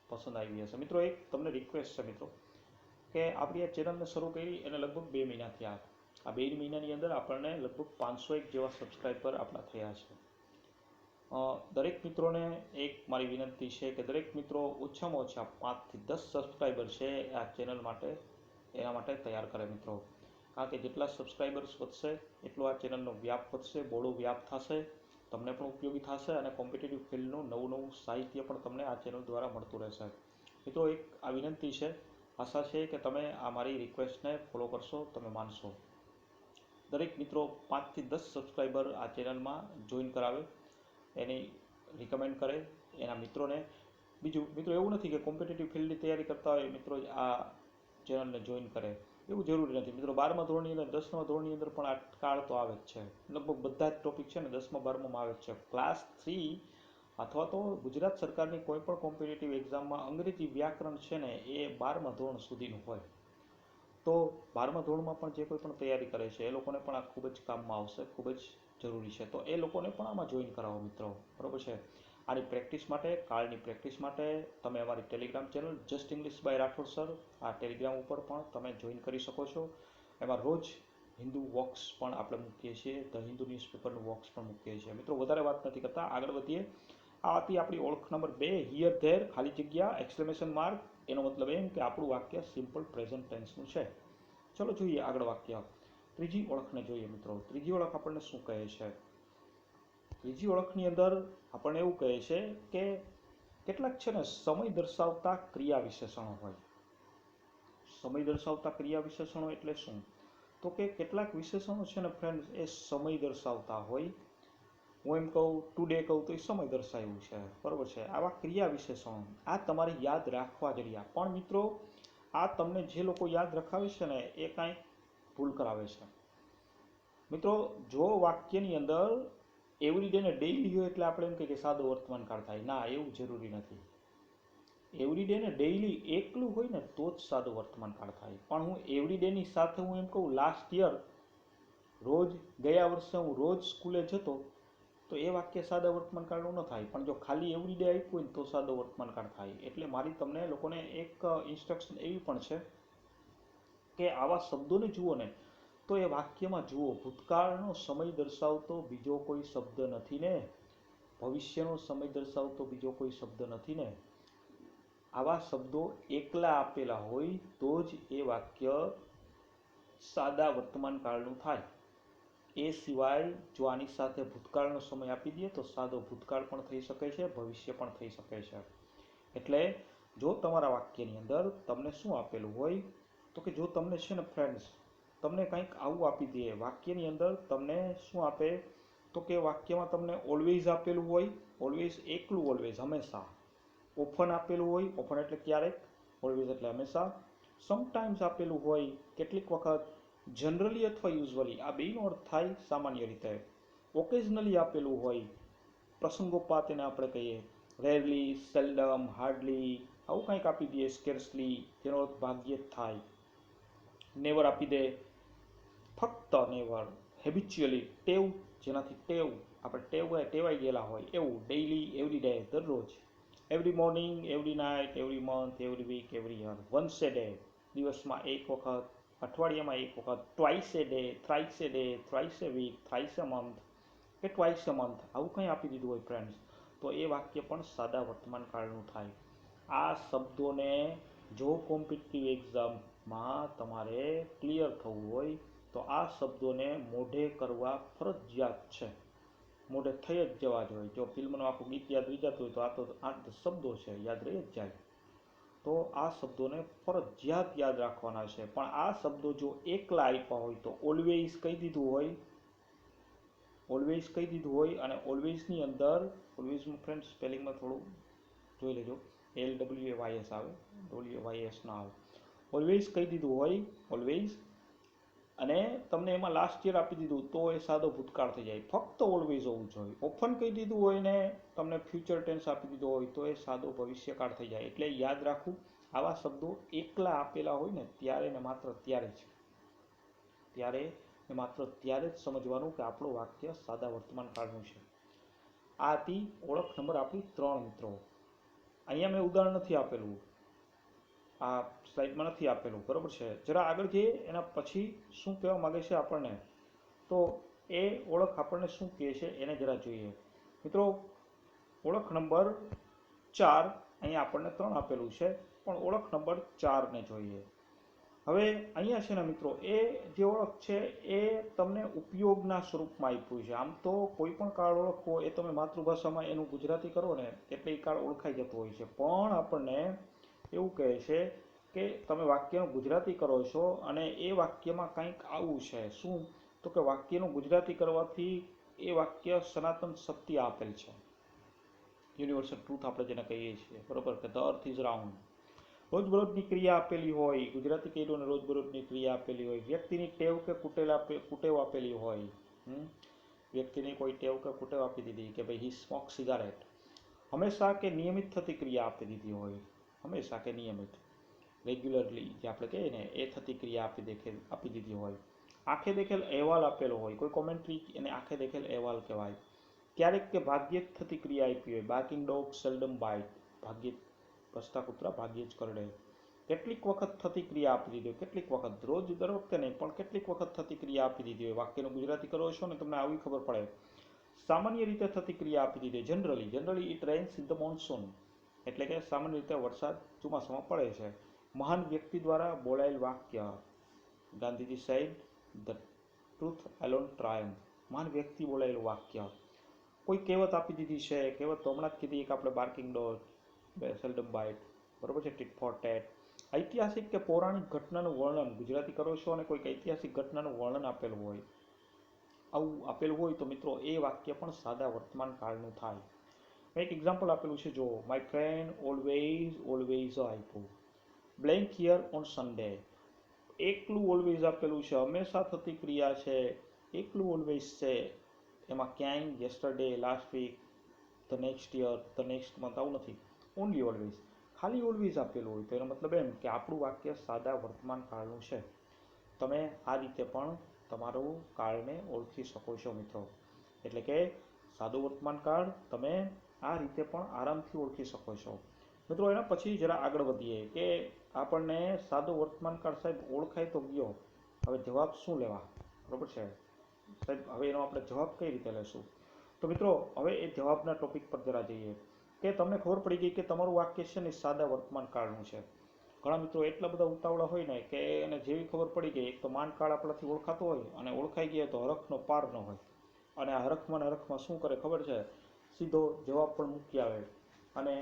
પસંદ આવી હશે. મિત્રો એક તમને રિક્વેસ્ટ છે મિત્રો, કે આપણી આ ચેનલને શરૂ કરી એને લગભગ 2 મહિના થયા. આ 2 મહિનાની અંદર આપણને લગભગ 501 જેવા સબસ્ક્રાઈબર આપણા થયા છે. દરેક મિત્રોને એક મારી વિનંતી છે કે દરેક મિત્રો ઓછામાં ઓછા 5 થી 10 સબસ્ક્રાઈબર છે આ ચેનલ માટે, એના માટે તૈયાર કરે મિત્રો. કારણ કે જેટલા સબસ્ક્રાઈબર્સ વધશે એટલો આ ચેનલનો વ્યાપ વધશે, બોડો વ્યાપ થશે, તમને પણ ઉપયોગી થશે અને કોમ્પિટિટિવ ફિલ્ડનું નવું સાહિત્ય પણ તમને આ ચેનલ દ્વારા મળતું રહેશે. મિત્રો એક આ વિનંતી છે, આશા છે કે તમે આ મારી રિક્વેસ્ટને ફોલો કરશો, તમે માનશો. દરેક મિત્રો 5 થી 10 સબસ્ક્રાઈબર આ ચેનલમાં જોઈન કરાવે, એની રિકમેન્ડ કરે એના મિત્રોને. બીજું મિત્રો એવું નથી કે કોમ્પિટિટિવ ફિલ્ડની તૈયારી કરતા હોય મિત્રો આ ચેનલને જોઈન કરે, એવું જરૂરી નથી. મિત્રો 12મા ધોરણની અંદર 10મા ધોરણની અંદર પણ આ કાળ તો આવે જ છે. લગભગ બધા જ ટોપિક છે ને 10મા 12મામાં આવે જ છે. ક્લાસ 3 અથવા તો ગુજરાત સરકારની કોઈ પણ કોમ્પિટિટિવ એક્ઝામમાં અંગ્રેજી વ્યાકરણ છે ને એ 12મા ધોરણ સુધીનું હોય. તો 12મા ધોરણમાં પણ જે કોઈ પણ તૈયારી કરે છે એ લોકોને પણ આ ખૂબ જ કામમાં આવશે, ખૂબ જ જરૂરી છે. તો એ લોકોને પણ આમાં જોઈન કરાવો મિત્રો, બરાબર છે. આની પ્રેક્ટિસ માટે, કાળની પ્રેક્ટિસ માટે તમે અમારી Telegram channel just English by Rathod sir, આ ટેલિગ્રામ ઉપર પણ તમે જોઈન કરી શકો છો. એમાં રોજ હિન્દુ વોક્સ પણ આપણે મૂકીએ છીએ, ધ હિન્દુ ન્યૂઝપેપરનું વોક્સ પણ મૂકીએ છીએ. મિત્રો વધારે વાત નથી કરતા, આગળ વધીએ. આ હતી આપણી ઓળખ નંબર 2, હિયર ધેર ખાલી જગ્યા એક્સક્લેમેશન માર્ક. એનો મતલબ એમ કે આપણું વાક્ય સિમ્પલ પ્રેઝન્ટ ટેન્સનું છે. ચલો જોઈએ આગળ વાક્ય. ત્રીજી ઓળખને જોઈએ મિત્રો. ત્રીજી ઓળખ આપણને શું કહે છે? ત્રીજી ઓળખની અંદર આપણને એવું કહે છે કે કેટલાક છે ને સમય દર્શાવતા ક્રિયા વિશેષણો હોય. સમય દર્શાવતા ક્રિયા વિશેષણો એટલે શું? તો કે કેટલાક વિશેષણો છે ને ફ્રેન્ડ્સ એ સમય દર્શાવતા હોય. હું એમ કહું ટુડે કહું તો એ સમય દર્શાવ્યું છે, બરાબર છે. આવા ક્રિયા વિશેષણો આ તમારે યાદ રાખવા જડ્યા. પણ મિત્રો આ તમને જે લોકો યાદ રખાવે છે ને એ કાંઈક ભૂલ કરાવે છે. મિત્રો જો વાક્યની અંદર એવરીડે ને ડેઇલી હોય એટલે આપણે એમ કહીએ કે સાદો વર્તમાન કાળ થાય. ના, એવું જરૂરી નથી. એવરીડે ને ડેઇલી એકલું હોય ને તો જ સાદો વર્તમાન કાળ થાય. પણ હું એવરીડેની સાથે હું એમ કહું લાસ્ટ યર રોજ, ગયા વર્ષે હું રોજ સ્કૂલે જતો, તો એ વાક્ય સાદા વર્તમાન કાળનું ન થાય. પણ જો ખાલી એવરીડે આપ્યું હોય ને તો સાદો વર્તમાન કાળ થાય. એટલે મારી તમને લોકોને એક ઇન્સ્ટ્રક્શન એવી પણ છે કે આવા શબ્દોને જુઓ ને તો એ વાક્યમાં જુઓ ભૂતકાળનો સમય દર્શાવતો બીજો કોઈ શબ્દ નથી ને, ભવિષ્યનો સમય દર્શાવતો બીજો કોઈ શબ્દ નથી ને. આવા શબ્દો એકલા આપેલા હોય તો જ એ વાક્ય સાદા વર્તમાન કાળનું થાય. એ સિવાય જો આની સાથે ભૂતકાળનો સમય આપી દઈએ તો સાદો ભૂતકાળ પણ થઈ શકે છે, ભવિષ્ય પણ થઈ શકે છે. એટલે જો તમારા વાક્યની અંદર તમને શું આપેલું હોય તો કે જો તમને છે ને ફ્રેન્ડ્સ તમને કંઈક આવું આપી દે વાક્યની અંદર, તમને શું આપે તો કે વાક્યમાં તમને ઓલવેઝ આપેલું હોય, ઓલવેઝ એકલું, ઓલવેઝ હંમેશા. ઓફન આપેલું હોય, ઓફન એટલે ક્યારેક, ઓલવેઝ એટલે હંમેશા. સમટાઈમ્સ આપેલું હોય, કેટલીક વખત. જનરલી અથવા યુઝ્યુઅલી આ બેયનો અર્થ થાય સામાન્ય રીતે. ઓકેઝનલી આપેલું હોય, પ્રસંગોપાત એને આપણે કહીએ. રેરલી, સેલ્ડમ, હાર્ડલી આવું કંઈક આપી દઈએ. સ્કેર્સલી જેનો અર્થ ભાગ્યે જ થાય. નેવર આપી દે, ફક્ત નેવર. હેબિચ્યુઅલી ટેવ, જેનાથી ટેવ આપણે ટેવાઈ ગયેલા હોય એવું. ડેઇલી, એવરી ડે દરરોજ. Every morning, every night, every month, every week, every year. Once a day દિવસમાં એક વખત, અઠવાડિયામાં એક વખત. Twice a day, thrice a day, thrice a week, thrice a month કે ટ્વાઇસ એ મંથ આવું કંઈ આપી દીધું હોય ફ્રેન્ડ્સ તો એ વાક્ય પણ સાદા વર્તમાન કાળનું થાય. આ શબ્દોને જો કોમ્પિટિટિવ એક્ઝામમાં તમારે ક્લિયર થવું હોય તો આ શબ્દોને મોઢે કરવા ફરજિયાત છે. મોઢે થઈ જ જવા જોઈએ. જો ફિલ્મનું આખું ગીત યાદ રહી જતું હોય તો આ તો 8-10 શબ્દો છે, યાદ રહી જ જાય. તો આ શબ્દોને ફરજિયાત યાદ રાખવાના છે. પણ આ શબ્દો જો એકલા આપ્યા હોય તો ઓલવેઝ કહી દીધું હોય, ઓલવેઝ કહી દીધું હોય અને ઓલવેઝની અંદર ઓલવેઝનું ફ્રેન્ડ સ્પેલિંગમાં થોડું જોઈ લેજો. LWAYS આવે, WYS ના આવે. ઓલવેઝ કહી દીધું હોય, ઓલવેઝ, અને તમને એમાં લાસ્ટ યર આપી દીધું તો એ સાદો ભૂતકાળ થઈ જાય. ફક્ત ઓલવેઝ હોવું જોઈએ. ઓફન કહી દીધું હોય ને તમને ફ્યુચર ટેન્સ આપી દીધો હોય તો એ સાદો ભવિષ્યકાળ થઈ જાય. એટલે યાદ રાખવું આવા શબ્દો એકલા આપેલા હોય ને ત્યારે ને માત્ર ત્યારે જ સમજવાનું કે આપણું વાક્ય સાદા વર્તમાન કાળનું છે. આ હતી ઓળખ નંબર આપણી 3 મિત્રો. અહીંયા મેં ઉદાહરણ નથી આપેલું, આ સ્લાઇડમાં નથી આપેલું, બરોબર છે. જરા આગળ જઈએ, એના પછી શું કહેવા માગે છે આપણને, તો એ ઓળખ આપણને શું કહે છે એને જરા જોઈએ. મિત્રો, ઓળખ નંબર 4, અહીંયા આપણને 3 આપેલું છે, પણ ઓળખ નંબર 4 ને જોઈએ. હવે અહીંયા છે ને મિત્રો, એ જે ઓળખ છે એ તમને ઉપયોગના સ્વરૂપમાં આપ્યું છે. આમ તો કોઈ પણ કાળ ઓળખવો એ તમે માતૃભાષામાં એનું ગુજરાતી કરો ને એટલે એ કાળ ઓળખાઈ જતો હોય છે. પણ આપણને એવું કહે છે કે તમે વાક્યનું ગુજરાતી કરો છો અને એ વાક્યમાં કંઈક આવું છે. શું? તો કે વાક્યનું ગુજરાતી કરવાથી એ વાક્ય સનાતન સત્ય આપેલ છે, યુનિવર્સલ ટ્રુથ આપણે જેને કહીએ છીએ, બરોબર, કે ધ અર્થ ઇઝ રાઉન્ડ. રોજબરોજની ક્રિયા આપેલી હોય, ગુજરાતી કર્યું ને રોજબરોજની ક્રિયા આપેલી હોય, વ્યક્તિની ટેવ કે કુટેવ આપેલી હોય, વ્યક્તિની કોઈ ટેવ કે કુટેવ આપી દીધી કે ભાઈ હી સ્મોક સિગારેટ, હંમેશા કે નિયમિત થતી ક્રિયા આપી દીધી હોય, હંમેશા કે નિયમિત, રેગ્યુલરલી જે આપણે કહીએ ને એ થતી ક્રિયા આપી દીધી હોય. આંખે દેખેલ અહેવાલ આપેલો હોય, કોઈ કોમેન્ટ્રી એને આંખે દેખેલ અહેવાલ કહેવાય. ક્યારેક કે ભાગ્યે જ થતી ક્રિયા આપી હોય, બાર્કિંગ ડોગ સેલ્ડમ બાઇટ, ભાગ્યે ભસતા કૂતરા ભાગ્યે જ કરડે. કેટલીક વખત થતી ક્રિયા આપી દીધી હોય, કેટલીક વખત, રોજ દર વખતે નહીં, પણ કેટલીક વખત થતી ક્રિયા આપી દીધી હોય. વાક્યનું ગુજરાતી કરો છો ને તમને આવી ખબર પડે. સામાન્ય રીતે થતી ક્રિયા આપી દીધી, generally it rains in the monsoon, એટલે કે સામાન્ય રીતે વરસાદ ચોમાસામાં પડે છે. મહાન વ્યક્તિ દ્વારા બોલાયેલ વાક્ય, Gandhiji said the truth alone triumph, મહાન વ્યક્તિ બોલાયેલું વાક્ય. કોઈ કહેવત આપી દીધી છે, કહેવત તો હમણાં જ કીધી એક આપણે, બાર્કિંગ ડોગ સેલ્ડમ બાઇટ, બરોબર છે, ટીટ ફોર ટેટ. ઐતિહાસિક કે પૌરાણિક ઘટનાનું વર્ણન ગુજરાતી કરો છો અને કોઈક ઐતિહાસિક ઘટનાનું વર્ણન આપેલું હોય, આવું આપેલું હોય તો મિત્રો એ વાક્ય પણ સાદા વર્તમાન કાળનું થાય. મેં એક એક્ઝામ્પલ આપેલું છે, જો, માય ફ્રેન્ડ ઓલવેઝ આપ્યું, બ્લેન્ક હિયર ઓન સન્ડે, એકલું ઓલવેઝ આપેલું છે, હંમેશા થતી ક્રિયા છે, એકલું ઓલવેઝ છે, એમાં ક્યાંય, yesterday, last week, the next year, the next month, આવું નથી, ઓનલી ઓલવેઝ, ખાલી ઓલવેઝ આપેલું હોય. તો એનો મતલબ એમ કે આપણું વાક્ય સાદા વર્તમાન કાળનું છે. તમે આ રીતે પણ તમારું કાળને ઓળખી શકો છો મિત્રો. એટલે કે સાદું વર્તમાન કાળ તમે આ રીતે પણ આરામથી ઓળખી શકો છો મિત્રો. એના પછી જરા આગળ વધીએ કે આપણને સાદું વર્તમાન કાળ સાહેબ ઓળખાય તો ગયો, હવે જવાબ શું લેવા, બરોબર છે સાહેબ. હવે એનો આપણે જવાબ કઈ રીતે લેશું? તો મિત્રો હવે એ જવાબના ટોપિક પર જરા જઈએ કે તમને ખબર પડી ગઈ કે તમારું વાક્ય છે ને સાદા વર્તમાન કાળનું છે. ઘણા મિત્રો એટલા બધા ઉતાવળા હોય ને કે એને જેવી ખબર પડી ગઈ, એક તો માન કાળ આપણાથી ઓળખાતો હોય અને ઓળખાઈ ગયા તો હરખનો પાર ન હોય, અને આ હરખમાં શું કરે ખબર છે, સીધો જવાબ પણ મૂકી આવે અને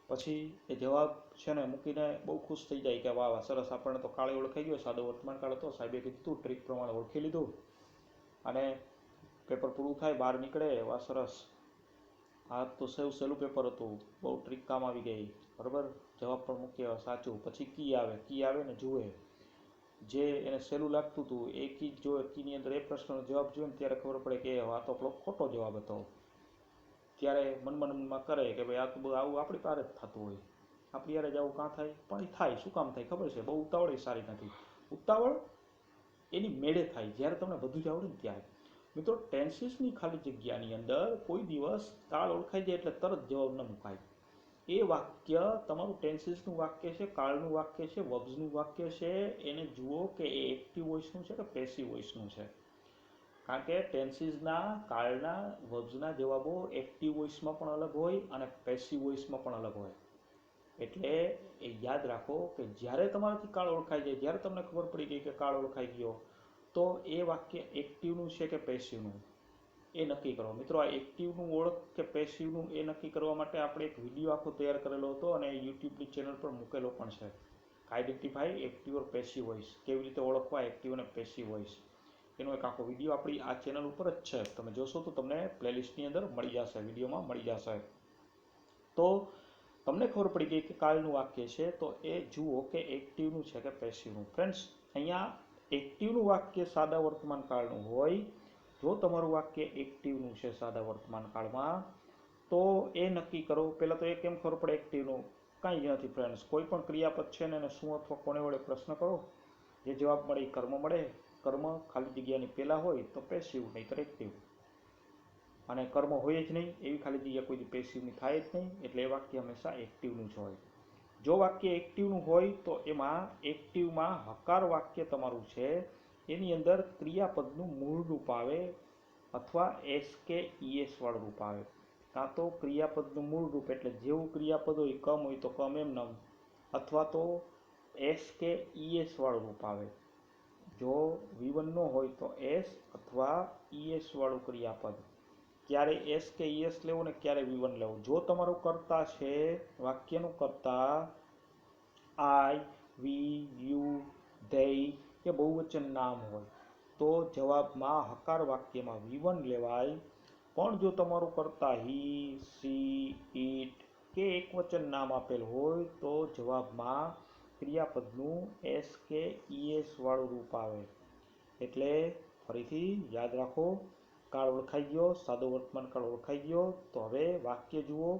પછી એ જવાબ છે ને મૂકીને બહુ ખુશ થઈ જાય કે વાહ વાહ સરસ, આપણને તો કાળે ઓળખાઈ ગયો, સાદો વર્તમાન કાળ હતો, સાહેબે કીધું ટ્રીક પ્રમાણે ઓળખી લીધું, અને પેપર પૂરું થાય, બહાર નીકળે, વાહ સરસ, આ તો સહેલું પેપર હતું, બહુ ટ્રીક કામ આવી ગઈ, બરાબર, જવાબ પણ મૂકી સાચું. પછી કી આવે ને જુએ, જે એને સહેલું લાગતું હતું એ કી જોવે, કીની અંદર એ પ્રશ્નનો જવાબ જોઈએ ને ત્યારે ખબર પડે કે આ તો આપણો ખોટો જવાબ હતો. ત્યારે મનમાં કરે કે ભાઈ આ તો બધું આવું આપણી પાસે જ થતું હોય, આપણી યારે જ આવું કાં થાય, પણ એ થાય, શું કામ થાય ખબર છે, બહુ ઉતાવળ એ સારી નથી. ઉતાવળ એની મેળે થાય જ્યારે તમને બધું જ આવડે ને ત્યારે. મિત્રો, ટેન્સીસની ખાલી જગ્યાની અંદર કોઈ દિવસ કાળ ઓળખાઈ જાય એટલે તરત જવાબ ન મુકાય. એ વાક્ય તમારું ટેન્સીસનું વાક્ય છે, કાળનું વાક્ય છે, વર્બ્સનું વાક્ય છે, એને જુઓ કે એ એક્ટિવ વોઇસનું છે કે પેસિવ વોઇસનું છે. કારણ કે ટેન્સીસના, કાળના, વર્બ્સના જવાબો એક્ટિવ વોઇસમાં પણ અલગ હોય અને પેસિવ વોઇસમાં પણ અલગ હોય. એટલે એ યાદ રાખો કે જ્યારે તમારાથી કાળ ઓળખાઈ જાય, જ્યારે તમને ખબર પડી ગઈ કે કાળ ઓળખાઈ ગયો, તો એ વાક્ય એક્ટિવનું છે કે પેસિવનું એ નક્કી કરો. મિત્રો, આ એક્ટિવનું ઓળખ કે પેસિવનું એ નક્કી કરવા માટે આપણે એક વિડીયો આખો તૈયાર કરેલો હતો અને યુટ્યુબની ચેનલ પર મૂકેલો પણ છે. આઈડેન્ટિફાઈ એક્ટિવ ઓર પેસિવ વોઇસ, કેવી રીતે ઓળખવા એક્ટિવ અને પેસિવ વોઇસ, એનો એક આખો વિડીયો આપણી આ ચેનલ ઉપર જ છે. તમે જોશો તો તમને પ્લેલિસ્ટની અંદર મળી જશે, વિડીયોમાં મળી જશે. તો તમને ખબર પડી ગઈ કે કાળનું વાક્ય છે, તો એ જુઓ કે એક્ટિવનું છે કે પેસિવનું. ફ્રેન્ડ્સ, અહીંયા એક્ટિવનું વાક્ય સાદા વર્તમાન કાળનું હોય, જો તમારું વાક્ય એક્ટિવનું છે સાદા વર્તમાન કાળમાં, તો એ નક્કી કરો. પહેલાં તો એ કેમ ખબર પડે એક્ટિવનું, કાંઈ જ નથી ફ્રેન્ડ્સ. કોઈ પણ ક્રિયાપદ છે ને એને શું અથવા કોને વડે પ્રશ્ન કરો, જે જવાબ મળે એ કર્મ મળે. કર્મ ખાલી જગ્યાની પહેલાં હોય તો પેસિવ, નહીંતર એક્ટિવ. અને કર્મ હોય જ નહીં એવી ખાલી જગ્યા કોઈ પેસિવની થાય જ નહીં, એટલે એ વાક્ય હંમેશા એક્ટિવનું જ હોય. જો વાક્ય એક્ટિવનું હોય તો એમાં એક્ટિવમાં હકાર વાક્ય તમારું છે એની અંદર ક્રિયાપદનું મૂળ રૂપ આવે અથવા એસ કે ઈએસ વાળું રૂપ આવે. કાં તો ક્રિયાપદનું મૂળ રૂપ એટલે જેવું ક્રિયાપદ હોય કમ હોય તો કમ એમ નમ, અથવા તો એસ કે ઈએસ વાળું રૂપ આવે. જો V1 ન હોય તો એસ અથવા ઈએસ વાળું ક્રિયાપદ. ક્યારે એસ કે ઈએસ લેવું ને ક્યારે V1 લેવું. જો તમારું કર્તા છે, વાક્યનું કર્તા આઈ, વી, યુ, ધેય કે બહુવચન નામ હોય તો જવાબમાં હકાર વાક્યમાં V1 લેવાય. પણ જો તમારું કર્તા હી, સી, ઈટ કે એકવચન નામ આપેલ હોય તો જવાબમાં ક્રિયાપદનું એસ કે ઈએસ વાળું રૂપ આવે. એટલે ફરીથી યાદ રાખો, કાળ ઓળખાઈ ગયો, સાદો વર્તમાન કાળ ઓળખાઈ ગયો. તો હવે વાક્ય જુઓ,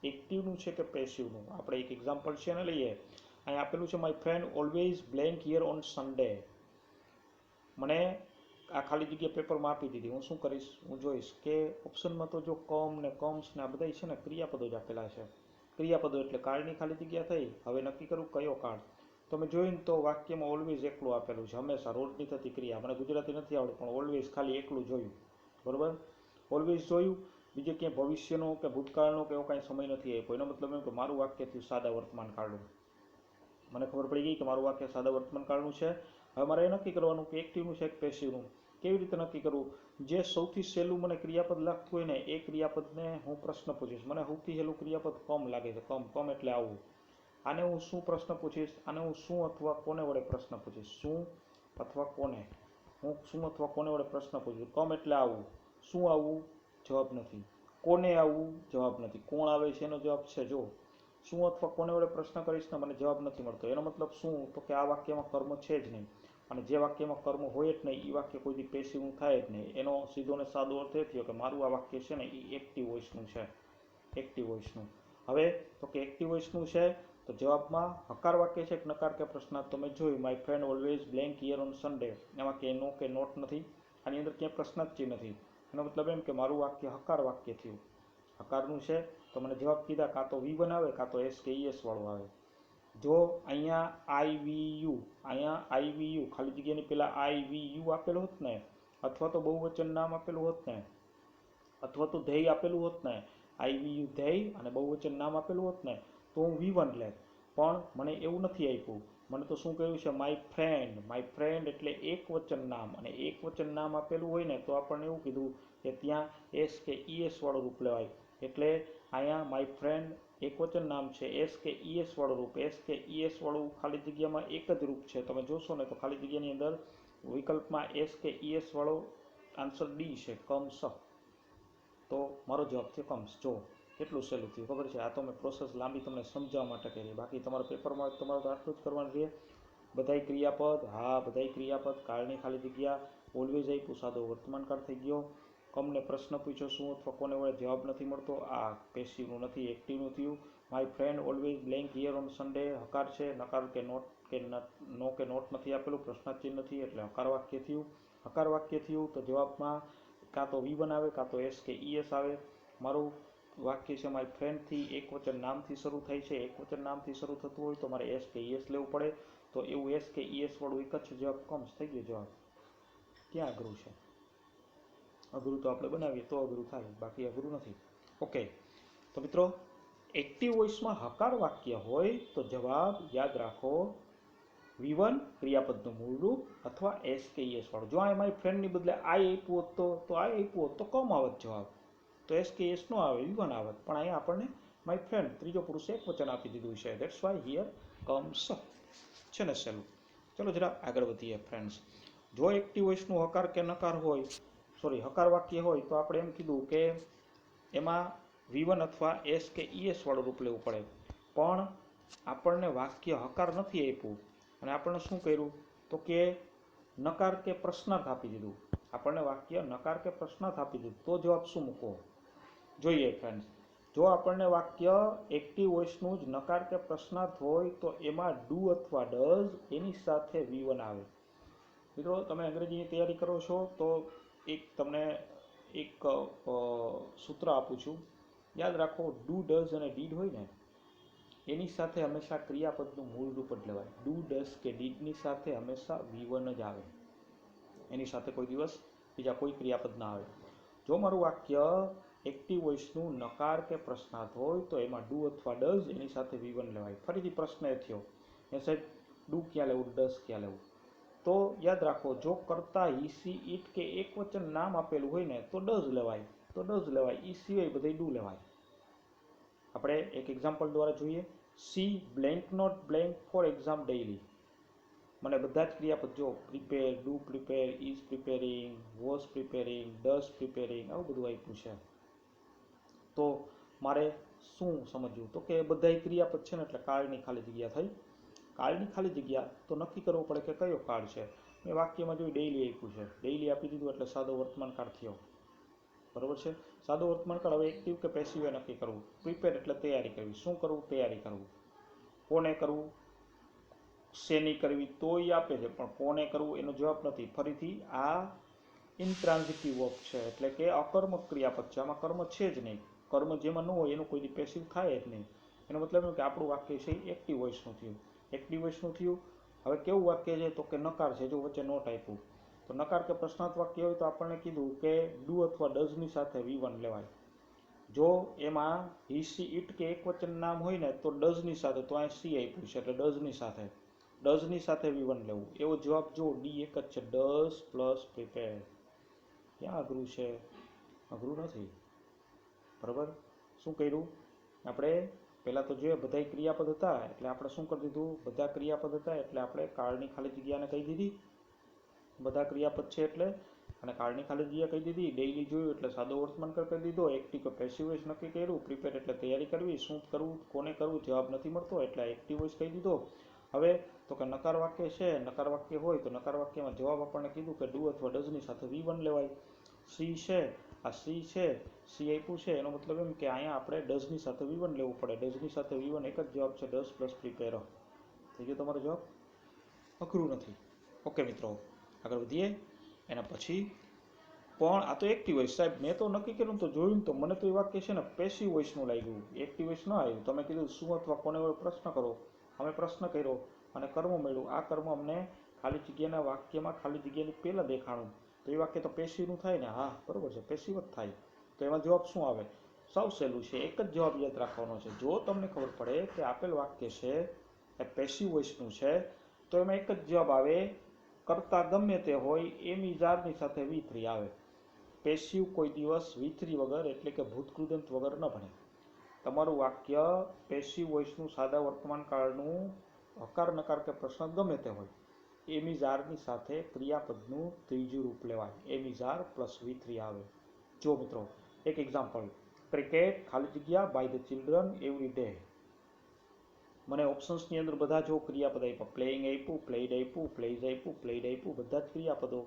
એક્ટિવનું છે કે પેસિવનું. આપણે એક એક્ઝામ્પલ છે ને લઈએ. અહીં આપેલું છે, my friend always blank here on Sunday. મને આ ખાલી જગ્યા પેપરમાં આપી દીધી. હું શું કરીશ? હું જોઈશ કે ઓપ્શનમાં તો જો કમ ને કમ્સ ને આ બધા છે ને ક્રિયાપદો જ આપેલા છે. ક્રિયાપદો એટલે કાળની ખાલી જગ્યા થઈ. હવે નક્કી કરું કયો કાળ. તમે જોઈને તો વાક્યમાં ઓલવેઝ એકલું આપેલું છે, હંમેશા રોજની થતી ક્રિયા. મને ગુજરાતી નથી આવડતું પણ ઓલવેઝ ખાલી એકલું જોયું, બરાબર. ઓલવેઝ જોયું. બીજે ક્યાંય ભવિષ્યનો કે ભૂતકાળનો કે એવો કાંઈ સમય નથી આપ્યો. એનો મતલબ એમ કે મારું વાક્ય થયું સાદા વર્તમાન કાળનું. મને ખબર પડી ગઈ કે મારું વાક્ય સાદા વર્તમાન કાળનું છે. હવે મારે એ નક્કી કરવાનું કે એક્ટિવનું છે કે પેસિવનું. કેવી રીતે નક્કી કરવું? જે સૌથી સહેલું મને ક્રિયાપદ લાગતું હોય ને એ ક્રિયાપદને હું પ્રશ્ન પૂછીશ. મને સૌથી સહેલું ક્રિયાપદ કમ લાગે છે. કમ, કમ એટલે આવું. આને હું શું પ્રશ્ન પૂછીશ? આને હું શું અથવા કોને વડે પ્રશ્ન પૂછીશ? શું અથવા કોને. હું શું અથવા કોને વડે પ્રશ્ન પૂછીશ. કમ એટલે આવું. શું આવવું? જવાબ નથી. કોને આવવું? જવાબ નથી. કોણ આવે છે એનો જવાબ છે. જો શું અથવા કોને વડે પ્રશ્ન કરીશ ને મને જવાબ નથી મળતો, એનો મતલબ શું? તો કે આ વાક્યમાં કર્મ છે જ નહીં. અને જે વાક્યમાં કર્મ હોય જ નહીં એ વાક્ય કોઈ દી પેસિવનું થાય જ નહીં. એનો સીધો ને સાદો અર્થ એ થયો કે મારું આ વાક્ય છે ને એ એક્ટિવ વોઇસનું છે. એક્ટિવ વોઇસનું. હવે તો કે એક્ટિવ વોઇસનું છે તો જવાબમાં હકાર વાક્ય છે કે નકાર કે પ્રશ્ન. તમે જોયું, my friend always blank here on Sunday. એમાં ક્યાંય નો કે નોટ નથી. આની અંદર ક્યાંય પ્રશ્ન જ નથી. એનો મતલબ એમ કે મારું વાક્ય હકાર વાક્ય થયું. હકારનું છે તો મને જવાબ કીધા કાં તો V1 આવે કાં તો એસ કે ઈએસ વાળું આવે. જો અહીંયા IVU, અહીંયા IVU ખાલી જગ્યાની પહેલાં IVU આપેલું હોત ને, અથવા તો બહુવચન નામ આપેલું હોત ને, અથવા તો ધ્યેય આપેલું હોત ને, IVU ધ્યેય અને બહુવચન નામ આપેલું હોત ને તો હું V1 લેત. પણ મને એવું નથી આપ્યું. મને તો શું કહ્યું છે? My friend. માય ફ્રેન્ડ એટલે એક વચન નામ, અને એક વચન નામ આપેલું હોય ને તો આપણને એવું કીધું કે ત્યાં એસ કે ઈએસ વાળું રૂપ લેવાય. એટલે અહીંયા માય ફ્રેન્ડ એકવચન નામ છે, એસ કે ઈએસ વાળું રૂપ. એસ કે ઈએસ વાળું ખાલી જગ્યામાં એક જ રૂપ છે. તમે જોશો ને તો ખાલી જગ્યાની અંદર વિકલ્પમાં એસ કે ઈએસ વાળો આન્સર ડી છે, કમ્સ. તો મારો જવાબ છે કમ્સ. જો કેટલું સહેલું થયું ખબર છે. આ તો મેં પ્રોસેસ લાંબી તમને સમજાવવા માટે કરી. બાકી તમારા પેપરમાં તમારે તો આટલું જ કરવાનું રહે. બધાય ક્રિયાપદ, હા બધાય ક્રિયાપદ, કાળની ખાલી જગ્યા, ઓલવેઝ આપ્યું, સાદો વર્તમાન કાળ થઈ ગયો. કમને પ્રશ્ન પૂછ્યો શું અથવા કોને વડે જવાબ નથી મળતો, આ પેસિવનું નથી, એક્ટિવનું થયું. My friend always blank here on Sunday, હકાર છે. નકાર કે નોટ કે નો કે નોટ નથી આપેલું, પ્રશ્નાર્થ નથી એટલે હકાર વાક્ય થયું. હકાર વાક્ય થયું તો જવાબમાં કાં તો V1 આવે કાં તો એસ કે ઈએસ આવે. મારું વાક્ય છે માય ફ્રેન્ડથી એક વચન નામથી શરૂ થાય છે. એક વચન નામથી શરૂ થતું હોય તો મારે એસ કે ઈએસ લેવું પડે. તો એવું એસ કે ઈએસ વાળું એક જ જવાબ કમ્સ થઈ ગયો જવાબ. ક્યાં અઘરું છે? અઘરું તો આપણે બનાવીએ તો અઘરું થાય, બાકી અઘરું નથી. ઓકે, તો મિત્રો એક્ટિવ વોઇસમાં હકાર વાક્ય હોય તો જવાબ યાદ રાખો V1 ક્રિયાપદનું મૂળ રૂપ અથવા એસ કે ઈએસ વાળું. જો આ મારી ફ્રેન્ડની બદલે આઈ આપ્યું હોત તો આઈ આપ્યું હોત તો કમ આવત જવાબ, તો એસ કે ઈએસ નો આવે, V1 આવત. પણ અહીંયા આપણને માય ફ્રેન્ડ ત્રીજો પુરુષે એક વચન આપી દીધું છે. That's why here comes. છે ને સહેલું. ચલો જરા આગળ વધીએ ફ્રેન્ડ્સ. જો એક્ટિવ વોઇસનું હકાર કે નકાર હોય, સોરી હકાર વાક્ય હોય તો આપણે એમ કીધું કે એમાં V1 અથવા એસ કે ઈએસ વાળું રૂપ લેવું પડે. પણ આપણને વાક્ય હકાર નથી આપ્યું અને આપણને શું કર્યું તો કે નકાર કે પ્રશ્નાર્થ આપી દીધું. આપણને વાક્ય નકાર કે પ્રશ્નાર્થ આપી દીધું તો જવાબ શું મૂકવો જોઈએ ફ્રેન્ડ્સ? જો આપણને વાક્ય એક્ટિવ વોઇસનું જ નકાર કે પ્રશ્નાર્થ હોય તો એમાં ડુ અથવા ડઝ એની સાથે V1 આવે. મિત્રો તમે અંગ્રેજીની તૈયારી કરો છો તો તમને એક સૂત્ર આપું છું. યાદ રાખો, ડુ ડઝ અને ડીડ હોય ને એની સાથે હંમેશા ક્રિયાપદનું મૂળ રૂપ જ લેવાય. ડુ ડઝ કે ડીડની સાથે હંમેશા V1 જ આવે, એની સાથે કોઈ દિવસ બીજા કોઈ ક્રિયાપદ ના આવે. જો મારું વાક્ય એક્ટિવ વોઇસનું નકાર કે પ્રશ્નાર્થ હોય તો એમાં ડુ અથવા ડઝ એની સાથે V1 લેવાય. ફરીથી પ્રશ્ન એ થયો એ સાહેબ ડુ ક્યાં લેવું, ડઝ ક્યાં લેવું? તો યાદ રાખો, જો કરતા હી સી ઇટ કે એક વચન નામ આપેલું હોય ને તો ડઝ લેવાય, ઈ સિવાય બધે ડુ લેવાય. આપણે એક એક્ઝામ્પલ દ્વારા જોઈએ. She blank not blank for exam daily. મને બધા જ ક્રિયાપદ જો prepare, do prepare, is preparing, was preparing, does preparing આવું બધું આપ્યું છે. તો મારે શું સમજવું? તો કે બધાય ક્રિયાપદ છે ને એટલે કાળની ખાલી જગ્યા થઈ. કાળની ખાલી જગ્યા તો નક્કી કરવું પડે કે કયો કાળ છે. મેં વાક્યમાં જોઈ ડેઇલી આપ્યું છે, ડેઇલી આપી દીધું એટલે સાદો વર્તમાન કાળ થયો. બરોબર છે? સાદો વર્તમાન કાળ. હવે એક્ટિવ કે પેસિવ એ નક્કી કરવું. પ્રિપેર એટલે તૈયારી કરવી. શું કરવું? તૈયારી કરવું. કોને કરવું, શેની કરવી તો એ આપે છે, પણ કોને કરવું એનો જવાબ નથી. ફરીથી આ ઇન્ટ્રાન્ઝિટિવ વર્બ છે, એટલે કે અકર્મક ક્રિયાપદ છે. આમાં કર્મ છે જ નહીં. કર્મ જેમાં ન હોય એનું કોઈ પેસિવ થાય જ નહીં. એનો મતલબ એમ કે આપણું વાક્ય છે એ એક્ટિવ વોઇસનું થયું. એક્ટિવ વોઇસનું થયું. હવે કેવું વાક્ય છે? તો કે નકાર છે. જો વચ્ચે નોટ આપ્યું તો નકાર કે પ્રશ્નાર્થ વાક્ય હોય તો આપણને કીધું કે ડુ અથવા ડઝની સાથે V1 લેવાય. જો એમાં હી સી ઇટ કે એક વચન નામ હોય ને તો ડઝની સાથે, તો અહીં સી આપ્યું છે એટલે ડઝની સાથે V1 લેવું. એવો જવાબ જો ડી એક જ છે, ડઝ પ્લસ પ્રિપેર. ક્યાં અઘરું છે? અઘરું નથી. બરાબર? શું કર્યું આપણે? પહેલાં તો જોઈએ બધા ક્રિયાપદ હતા એટલે આપણે શું કરી દીધું? બધા ક્રિયાપદ હતા એટલે આપણે કાળની ખાલી જગ્યાને કહી દીધી. બધા ક્રિયાપદ છે એટલે, અને કાળની ખાલી જગ્યા કહી દીધી. ડેઇલી જોયું એટલે સાદો વર્તમાન કાળ કહી દીધો. એક્ટિવ કે પેસિવ વોઇસ નક્કી કર્યું. પ્રિપેર એટલે તૈયારી કરવી. શું કરવું, કોને કરવું જવાબ નથી મળતો એટલે એક્ટિવ વોઇસ કહી દીધો. હવે તો કે નકાર વાક્ય છે. નકાર વાક્ય હોય તો નકાર વાક્યમાં જવાબ આપણને કીધું કે ડુ અથવા ડઝની સાથે V1 લેવાય. સી છે, આ સી છે, સી આપ્યું છે, એનો મતલબ એમ કે અહીંયા આપણે ડઝની સાથે V1 લેવું પડે. ડઝની સાથે V1 એક જ જવાબ છે, ડઝ પ્લસ પ્રિપેર. થઈ ગયો તમારો જવાબ? અઘરું નથી. ઓકે મિત્રો, આગળ વધીએ. એના પછી પણ આ તો એક્ટિવ વોઇસ. સાહેબ મેં તો નક્કી કર્યું તો જોયું તો મને તો એ વાક્ય છે ને પેસિવ વોઇસનું લાગ્યું, એક્ટિવ વોઇસ ન આવ્યું. તમે કીધું શું અથવા કોને પ્રશ્ન કરો. અમે પ્રશ્ન કર્યો અને કર્મ મળ્યું. આ કર્મ અમને ખાલી જગ્યાના વાક્યમાં ખાલી જગ્યાની પહેલાં દેખાણું. તો એ વાક્ય તો પેસિવનું થાય ને? હા બરાબર છે, પેસિવ જ થાય. તો એમાં જવાબ શું આવે? સાવ સહેલું છે, એક જ જવાબ યાદ રાખવાનો છે. જો તમને ખબર પડે કે આપેલ વાક્ય છે એ પેસિવ વોઇસનું છે તો એમાં એક જ જવાબ આવે. કરતા ગમે તે હોય એમ ઇઝારની સાથે V3 આવે. પેસિવ કોઈ દિવસ V3 વગર એટલે કે ભૂતકૃદંત વગર ન ભણે. તમારું વાક્ય પેસિવ વોઇસનું સાદા વર્તમાન કાળનું હકાર નકાર કે પ્રશ્ન ગમે તે હોય, એમ ઇઝ આરની સાથે ક્રિયાપદનું ત્રીજું રૂપ લેવાય. એમ ઇઝ આર પ્લસ V3 આવે. જો મિત્રો એક એક્ઝામ્પલ. ક્રિકેટ ખાલી જગ્યા by the children every day. મને ઓપ્શન્સની અંદર બધા જો ક્રિયાપદ આપ્યા. પ્લેઇંગ આપ્યું, પ્લેઇડ આપ્યું, પ્લેઇઝ આપ્યું, પ્લેઇડ આપ્યું, બધા જ ક્રિયાપદો.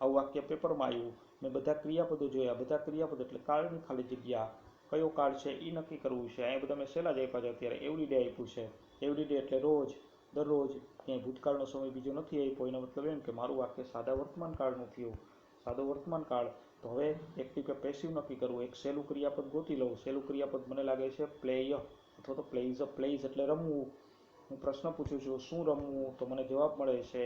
આવું વાક્ય પેપરમાં આવ્યું. મેં બધા ક્રિયાપદો જોયા. બધા ક્રિયાપદ એટલે કાળની ખાલી જગ્યા. કયો કાળ છે એ નક્કી કરવું છે. અહીંયા બધા મેં સહેલા જ આપ્યા છે. અત્યારે એવરી ડે આપ્યું છે. એવરી ડે એટલે રોજ, દરરોજ. ક્યાંય ભૂતકાળનો સમય બીજો નથી આપ્યો. એનો મતલબ એમ કે મારું વાક્ય સાદા વર્તમાન કાળનું થયું. સાદો વર્તમાન કાળ. તો હવે એક્ટિવ કે પેસિવ નક્કી કરવું. એક સહેલું ક્રિયાપદ ગોતી લઉં. સહેલું ક્રિયાપદ મને લાગે છે પ્લેય અથવા તો પ્લેઇઝ. પ્લેઇઝ એટલે રમવું. હું પ્રશ્ન પૂછું છું શું રમવું, તો મને જવાબ મળે છે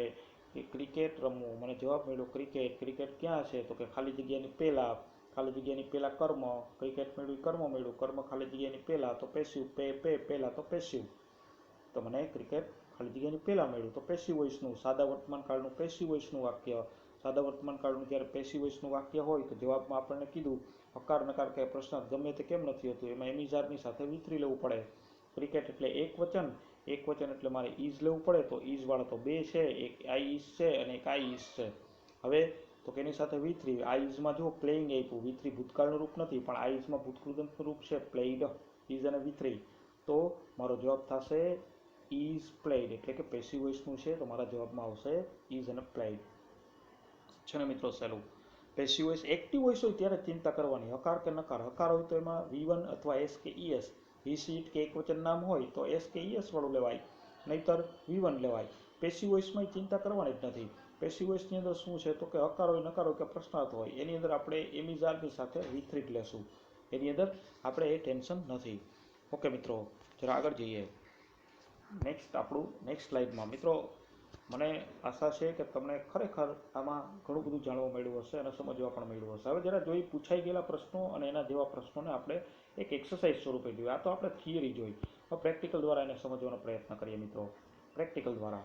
કે ક્રિકેટ રમવું. મને જવાબ મળ્યો ક્રિકેટ. ક્રિકેટ ક્યાં છે? તો કે ખાલી જગ્યાની પહેલાં. ખાલી જગ્યાની પહેલાં કર્મ. ક્રિકેટ મળ્યું, કર્મ મળ્યું. કર્મ ખાલી જગ્યાની પહેલાં તો પેસિવ. પહેલાં તો પેસિવ. તો મને ક્રિકેટ ખાલી જગ્યાની પહેલાં મળ્યું તો પેસિવ વોઇસનું, સાદા વર્તમાન કાળનું પેસિવ વોઇસનું વાક્ય. સાદા વર્તમાન કાળનું જ્યારે પેસિવ વોઇસનું વાક્ય હોય તો જવાબમાં આપણને કીધું હકાર નકાર કે પ્રશ્ન ગમે તે કેમ નથી હોતું, એમાં એમ ઇઝ આરની સાથે V3 લેવું પડે. ક્રિકેટ એટલે એક વચન. એક વચન એટલે મારે ઇઝ લેવું પડે. તો ઇઝ વાળા તો બે છે, એક આઈ ઇઝ છે અને એક આઈ ઇઝ છે. હવે તો કે એની સાથે V3. આઈ ઇઝમાં જો પ્લેઇંગ આપ્યું. V3 ભૂતકાળનું રૂપ નથી પણ આઈ ઇઝમાં ભૂતકૃદંતનું રૂપ છે. પ્લેઇડ, ઇઝ અને V3. તો મારો જવાબ થશે ઇઝ પ્લેઇડ. એટલે કે પેસિવ વોઇસનું છે તો મારા જવાબમાં આવશે ઇઝ અને પ્લેઇડ. છે ને મિત્રો સહેલું? પેસિવ વોઇસ એક્ટિવ વોઇસ હોય ત્યારે ચિંતા કરવાની, હકાર કે નકાર. હકાર હોય તો એમાં V1 અથવા S કે ES, હી સીટ કે એકવચન નામ હોય તો S કે ES વાળું લેવાય, નહીતર V1 લેવાય. પેસિવ વોઇસમાં ચિંતા કરવાની જ નથી. પેસિવ વોઇસની અંદર શું છે તો કે હકાર હોય, નકાર હોય કે પ્રશ્નાર્થ હોય, એની અંદર આપણે એમિઝારની સાથે V3 જ લેશું. એની અંદર આપણે એ ટેન્શન નથી. ઓકે મિત્રો, જરા આગળ જઈએ નેક્સ્ટ સ્લાઇડમાં. મિત્રો, મને આશા છે કે તમને ખરેખર આમાં ઘણું બધું જાણવા મળ્યું હશે અને સમજવા પણ મળ્યું હશે. હવે જરા જોઈ પૂછાઈ ગયેલા પ્રશ્નો અને એના જેવા પ્રશ્નોને આપણે એક એક્સરસાઇઝ સ્વરૂપે જોઈએ. આ તો આપણે થિયરી જોઈ, હવે પ્રેક્ટિકલ દ્વારા એને સમજવાનો પ્રયત્ન કરીએ મિત્રો. પ્રેક્ટિકલ દ્વારા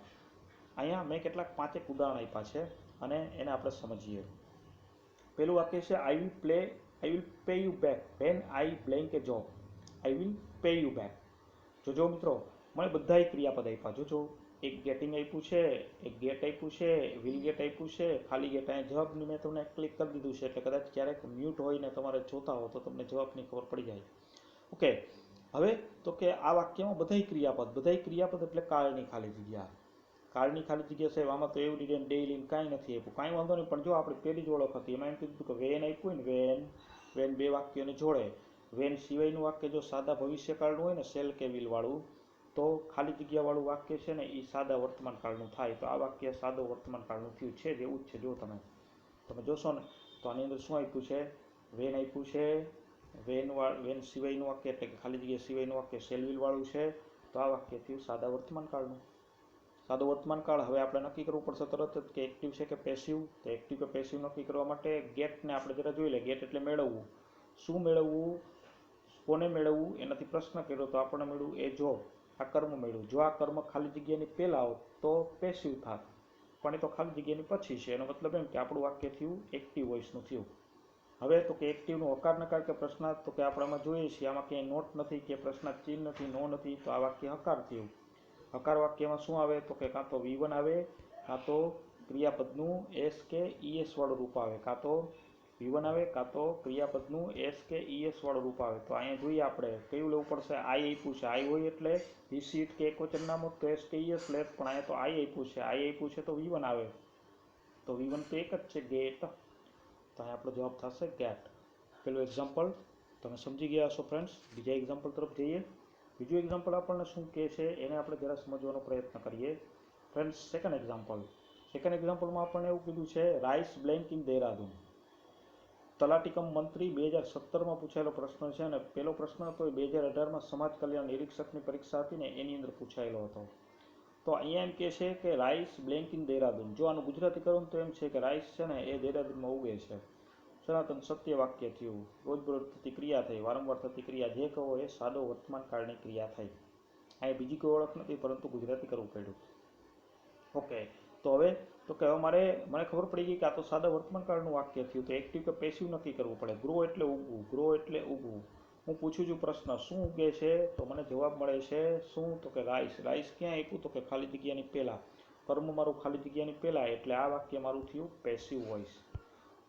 અહીંયા મેં કેટલાક 5 ઉદાહરણ આપ્યા છે અને એને આપણે સમજીએ. પેલું વાક્ય છે I will pay you back when I blank A job. I will pay you back. જોજો મિત્રો, મને બધાય ક્રિયાપદ આપ્યા. જોજો, એક ગેટિંગ આપ્યું છે, એક ગેટ આપ્યું છે, વિલ ગેટ આપ્યું છે, ખાલી ગેટ. અહીંયા જવાબની મેં તમને ક્લિક કરી દીધું છે એટલે કદાચ ક્યારેક મ્યુટ હોય ને તમારે જોતા હો તો તમને જવાબની ખબર પડી જાય. ઓકે, હવે તો કે આ વાક્યમાં બધાય ક્રિયાપદ એટલે કાળની ખાલી જગ્યા. કાળની ખાલી જગ્યા સાહેબ આમાં તો એવરી ડે ડેઇલી કાંઈ નથી આપ્યું, કાંઈ વાંધો નહીં. પણ જો આપણે પહેલી જ ઓળખ હતી એમાં એમ કીધું કે વેન આપ્યું ને વેન બે વાક્યોને જોડે. વેન સિવાયનું વાક્ય જો સાદા ભવિષ્યકાળનું હોય ને સેલ કે વિલ વાળું, તો ખાલી જગ્યાવાળું વાક્ય છે ને એ સાદા વર્તમાનકાળનું થાય. તો આ વાક્ય સાદો વર્તમાનકાળનું થયું છે, જેવું જ છે. જો તમે જોશો ને તો આની અંદર શું આપ્યું છે, વેન આપ્યું છે. વેન સિવાયનું વાક્ય એટલે કે ખાલી જગ્યા સિવાયનું વાક્ય સેલવિલ વાળું છે. તો આ વાક્ય થયું સાદા વર્તમાનકાળનું. સાદો વર્તમાનકાળ. હવે આપણે નક્કી કરવું પડશે તરત જ કે એક્ટિવ છે કે પેસિવ. તો એક્ટિવ કે પેસિવ નક્કી કરવા માટે ગેટને આપણે જરા જોઈ લે. ગેટ એટલે મેળવવું. શું મેળવવું, કોને મેળવવું, એનાથી પ્રશ્ન કર્યો તો આપણને મળ્યું એ જોબ. આ કર્મ મેળવ્યું. જો આ કર્મ ખાલી જગ્યાની પહેલા હોત તો પેસિવ થાત, પણ એ તો ખાલી જગ્યાની પછી છે. એનો મતલબ એમ કે આપણું વાક્ય થયું એક્ટિવ વોઇસનું થયું. હવે તો કે એક્ટિવનું હકાર નકાર કે પ્રશ્નાર્થ, તો કે આપણે આમાં જોઈએ છીએ આમાં ક્યાંય નોટ નથી કે પ્રશ્નાર્થ ચિહ્ન નથી, નો નથી, તો આ વાક્ય હકાર થયું. હકાર વાક્યમાં શું આવે તો કે કાં તો V1 આવે, કાં તો ક્રિયાપદનું S કે ES વાળું રૂપ આવે. કાં તો V1 આવે, કાં તો ક્રિયાપદનું S કે ES વાળું રૂપ આવે. તો અહીંયા જોઈએ આપણે કયું લેવું પડશે. આઈ આપ્યું છે, આઈ હોય એટલે હી સીટ કે એકવચન નામ હોત તો S કે ES લે, પણ અહીંયા તો આઈ આપ્યું છે તો V1 આવે. તો V1 તો એક જ છે, ગેટ. તો અહીંયા આપણો જવાબ થશે ગેટ. પેલું એક્ઝામ્પલ તમે સમજી ગયા હશો ફ્રેન્ડ્સ. બીજા એક્ઝામ્પલ તરફ જઈએ. બીજું એક્ઝામ્પલ આપણને શું કહે છે એને આપણે જરા સમજવાનો પ્રયત્ન કરીએ ફ્રેન્ડ્સ. સેકન્ડ એક્ઝામ્પલમાં આપણને એવું કીધું છે રાઇસ બ્લેન્ક ઇન દેહરાદૂન. તલાટીકમ મંત્રી 2017માં પૂછાયેલો પ્રશ્ન છે અને પહેલો પ્રશ્ન હતો એ 2018માં સમાજ કલ્યાણ નિરીક્ષકની પરીક્ષા હતી ને એની અંદર પૂછાયેલો હતો. તો અહીંયા એમ કહે છે કે રાઇસ બ્લેન્ક ઇન દેહરાદૂન. જો આનું ગુજરાતી કરું તો એમ છે કે રાઇસ છે ને એ દેહરાદૂનમાં ઉગે છે. સનાતન સત્ય વાક્ય થયું. રોજબરોજ થતી ક્રિયા થઈ, વારંવાર થતી ક્રિયા જે કહો એ સાદો વર્તમાન કાળની ક્રિયા થઈ. અહીંયા બીજી કોઈ ઓળખ નથી, પરંતુ ગુજરાતી કરવું પડ્યું. ઓકે, તો હવે તો કે હવે મને ખબર પડી ગઈ કે આ તો સાદા વર્તમાન કાળનું વાક્ય થયું. તો એક્ટિવ કે પેસિવ નક્કી કરવું પડે. ગ્રો એટલે ઉગવું. હું પૂછું છું પ્રશ્ન શું ઉગે છે, તો મને જવાબ મળે છે શું તો કે રાઈસ. રાઈસ ક્યાં આપ્યું તો કે ખાલી જગ્યાની પહેલા. કર્મ મારું ખાલી જગ્યાની પહેલા, એટલે આ વાક્ય મારું થયું પેસિવ વોઇસ.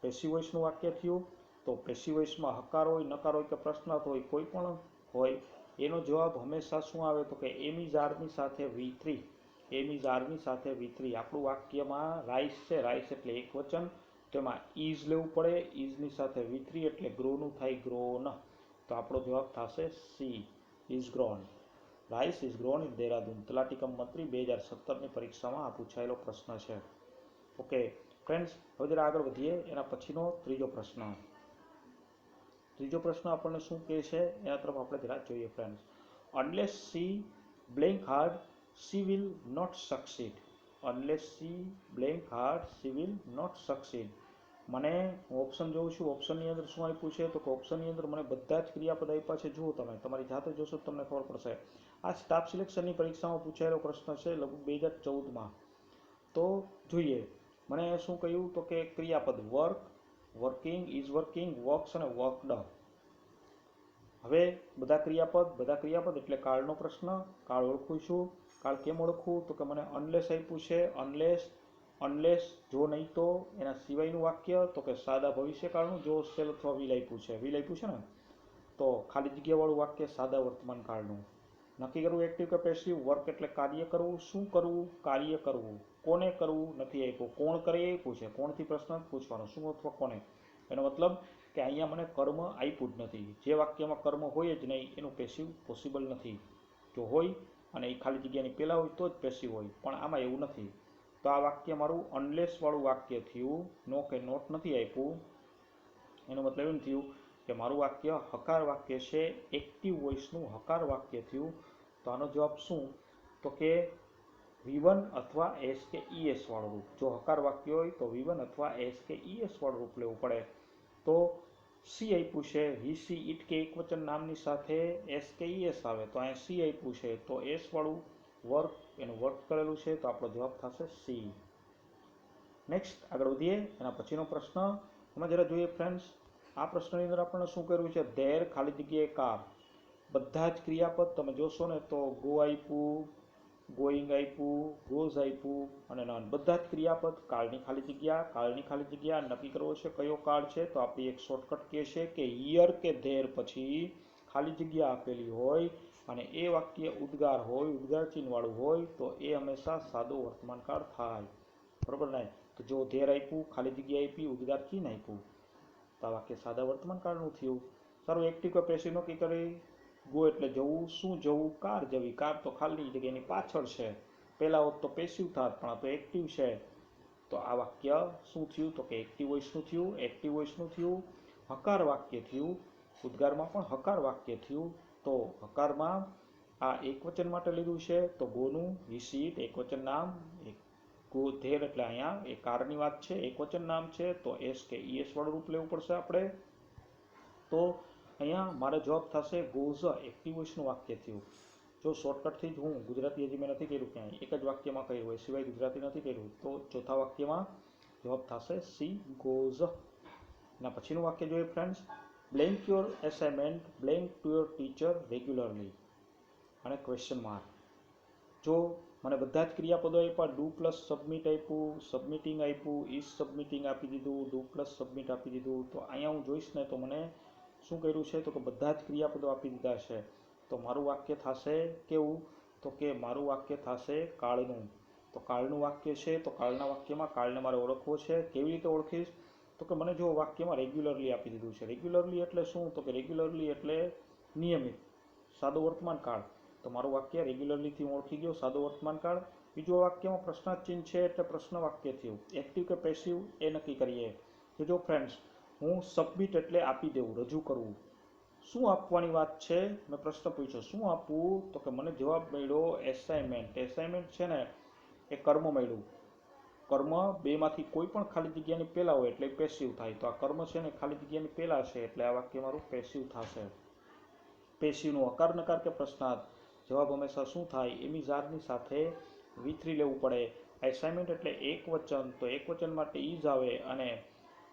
પેસિવ વોઇસનું વાક્ય થયું. તો પેસિવ વોઇસમાં હકાર હોય, નકાર હોય કે પ્રશ્નાર્થ હોય, કોઈ પણ હોય, એનો જવાબ હંમેશા શું આવે તો કે એમિઝારની સાથે V3. આપણું વાક્યમાં રાઈસ છે, રાઈસ એટલે એક વચન, તેમાં ઇઝ લેવું પડે. ઇઝની સાથે V3 એટલે ગ્રોનું થાય ગ્રોન. તો આપણો જવાબ થશે C, is grown. Rice is grown in Dehradun. તલાટીકમ મંત્રી 2017ની પરીક્ષામાં આ પૂછાયેલો પ્રશ્ન છે. ઓકે ફ્રેન્ડ્સ, હવે જરા આગળ વધીએ. એના પછીનો ત્રીજો પ્રશ્ન આપણને શું કહે છે એના તરફ આપણે જરા જોઈએ friends. Unless C blank hard she will not succeed. મને હું ઓપ્શન જોઉં છું. ઓપ્શનની અંદર શું આપ્યું છે તો કે ઓપ્શનની અંદર મને બધા જ ક્રિયાપદ આપ્યા છે. જુઓ, તમે તમારી જાતે જોશો તમને ખબર પડશે. આ સ્ટાફ સિલેક્શનની પરીક્ષામાં પૂછાયેલો પ્રશ્ન છે લગભગ 2014માં. તો જોઈએ મને શું કહ્યું તો કે ક્રિયાપદ work, working, is working, works અને વર્કડ. હવે બધા ક્રિયાપદ એટલે કાળનો પ્રશ્ન. કાળ ઓળખું છું. કાળ કેમ ઓળખવું તો કે મને અનલેસ આપ્યું છે. અનલેસ જો નહીં તો એના સિવાયનું વાક્ય તો કે સાદા ભવિષ્યકાળનું. જો સેલ અથવા વિલ આપ્યું છે ને તો ખાલી જગ્યાવાળું વાક્ય સાદા વર્તમાન કાળનું. નક્કી કરવું એક્ટિવ કે પેસિવ, વર્ક એટલે કાર્ય કરવું, શું કરવું, કાર્ય કરવું, કોને કરવું નથી આપ્યું, કોણ કરે એ આપ્યું છે, કોણથી પ્રશ્ન પૂછવાનો, શું અથવા કોને. એનો મતલબ કે અહીંયા મને કર્મ આપ્યું જ નથી. જે વાક્યમાં કર્મ હોય જ નહીં એનું પેસિવ પોસિબલ નથી. જો હોય અને એ ખાલી જગ્યાની પહેલાં હોય તો જ પેસિવ હોય, પણ આમાં એવું નથી. તો આ વાક્ય મારું અનલેસવાળું વાક્ય થયું. નો કે નોટ નથી આપ્યું. એનો મતલબ એમ થયું કે મારું વાક્ય હકાર વાક્ય છે, એક્ટિવ વોઇસનું હકાર વાક્ય થયું. તો આનો જવાબ શું? તો કે V1 અથવા એસ કે ઈએસ વાળું રૂપ. જો હકાર વાક્ય હોય તો V1 અથવા એસ કે ઈએસ વાળું રૂપ લેવું પડે. તો સી આપ્યું છે, હી સી ઇટ કે એકવચન નામની સાથે એસ કે ઈએસ આવે, તો અહીંયા સી આપ્યું છે તો એસ વાળું વર્ક, એનું વર્ક કરેલું છે, તો આપણો જવાબ થશે સી. નેક્સ્ટ આગળ વધીએ. એના પછીનો પ્રશ્ન તમે જરા જોઈએ ફ્રેન્ડ્સ. આ પ્રશ્નની અંદર આપણને શું કર્યું છે? ધેર ખાલી જગ્યાએ કાર. બધા જ ક્રિયાપદ તમે જોશો ને તો ગો આપ્યું, ગોઈંગ આપ્યું, ગોઝ આપ્યું અને નન. બધા જ ક્રિયાપદ કાળની ખાલી જગ્યા, કાળની ખાલી જગ્યા. નક્કી કરવો છે કયો કાળ છે, તો આપણી એક શોર્ટકટ કહે છે કે હિયર કે ધેર પછી ખાલી જગ્યા આપેલી હોય અને એ વાક્ય ઉદ્ગાર હોય, ઉદ્ગાર ચિહ્નવાળું હોય, તો એ હંમેશા સાદો વર્તમાન કાળ થાય. બરોબર ને? તો જો ધેર આપ્યું, ખાલી જગ્યા આપી, ઉદ્ગાર ચિહ્ન આપ્યું, તો આ વાક્ય સાદા વર્તમાન કાળનું થયું. સારું, એક્ટિવ કે પેસિવ નક્કી કરી. ગો એટલે જવું, શું જવું, કાર જવી. કાર તો ખાલી જગ્યાની પાછળ છે, પહેલા હોત તો પેસિવ થાત, પણ આ તો એક્ટિવ છે. તો આ વાક્ય શું થયું? તો કે એક્ટિવ વોઇસનું થયું. એક્ટિવ વોઇસનું થયું, હકાર વાક્ય થયું. ઉદ્ગારમાં પણ હકાર વાક્ય થયું. તો હકારમાં આ એકવચન માટે લીધું છે, તો ગોનું વિશિષ્ટ એકવચન નામ. ગો ધેર એટલે અહીંયા એ કારની વાત છે, એકવચન નામ છે, તો એસ કે ઈએસ વાળું રૂપ લેવું પડશે આપણે. તો અહીંયા મારો જવાબ થશે ગોઝ. એક્ટિવ વોઇસનું વાક્ય થયું. જો શોર્ટકટથી જ હું ગુજરાતી હજી મેં નથી કર્યું ક્યાંય, એક જ વાક્યમાં કર્યું હોય, સિવાય ગુજરાતી નથી કર્યું, તો ચોથા વાક્યમાં જવાબ થશે સી, ગોઝ. એના પછીનું વાક્ય જોઈએ friends. Blank your assignment blank to your teacher regularly અને ક્વેશ્ચન માર્ક. જો મને બધા જ ક્રિયાપદો આપ્યા, ડુ પ્લસ સબમિટ આપ્યું, સબમિટિંગ આપ્યું, ઇઝ સબમિટિંગ આપી દીધું, ડુ પ્લસ સબમિટ આપી દીધું, તો અહીંયા હું જોઈશ ને તો મને શું કર્યું છે? તો કે બધા જ ક્રિયાપદો આપી દીધા છે. તો મારું વાક્ય થશે કેવું? તો કે મારું વાક્ય થશે કાળનું. તો કાળનું વાક્ય છે, તો કાળના વાક્યમાં કાળને મારે ઓળખવો છે. કેવી રીતે ઓળખીશ? તો કે મને જો વાક્યમાં રેગ્યુલરલી આપી દીધું છે. રેગ્યુલરલી એટલે શું? તો કે રેગ્યુલરલી એટલે નિયમિત, સાદો વર્તમાન કાળ. તો મારું વાક્ય રેગ્યુલરલીથી હું ઓળખી ગયો, સાદો વર્તમાન કાળ. બીજું વાક્યમાં પ્રશ્નાર્થ ચિહ્ન છે એટલે પ્રશ્ન વાક્ય થયું. એક્ટિવ કે પેસિવ એ નક્કી કરીએ. તો જો ફ્રેન્ડ્સ, હું સબમિટ એટલે આપી દેવું, રજૂ કરવું. શું આપવાની વાત છે? મેં પ્રશ્ન પૂછ્યો શું આપવું? તો કે મને જવાબ મળ્યો એસાઇનમેન્ટ. એસાઇનમેન્ટ છે ને એ કર્મ મળ્યું. કર્મ બેમાંથી કોઈ પણ ખાલી જગ્યાની પહેલાં હોય એટલે પેસિવ થાય. તો આ કર્મ છે ને ખાલી જગ્યાની પહેલાં છે એટલે આ વાક્ય મારું પેસિવ થશે. પેસિવનું હકાર નકાર કે પ્રશ્નાર્થ જવાબ હંમેશા શું થાય? એમિઝારની સાથે V3 લેવું પડે. એસાઇનમેન્ટ એટલે એક વચન, તો એક વચન માટે ઇઝ આવે અને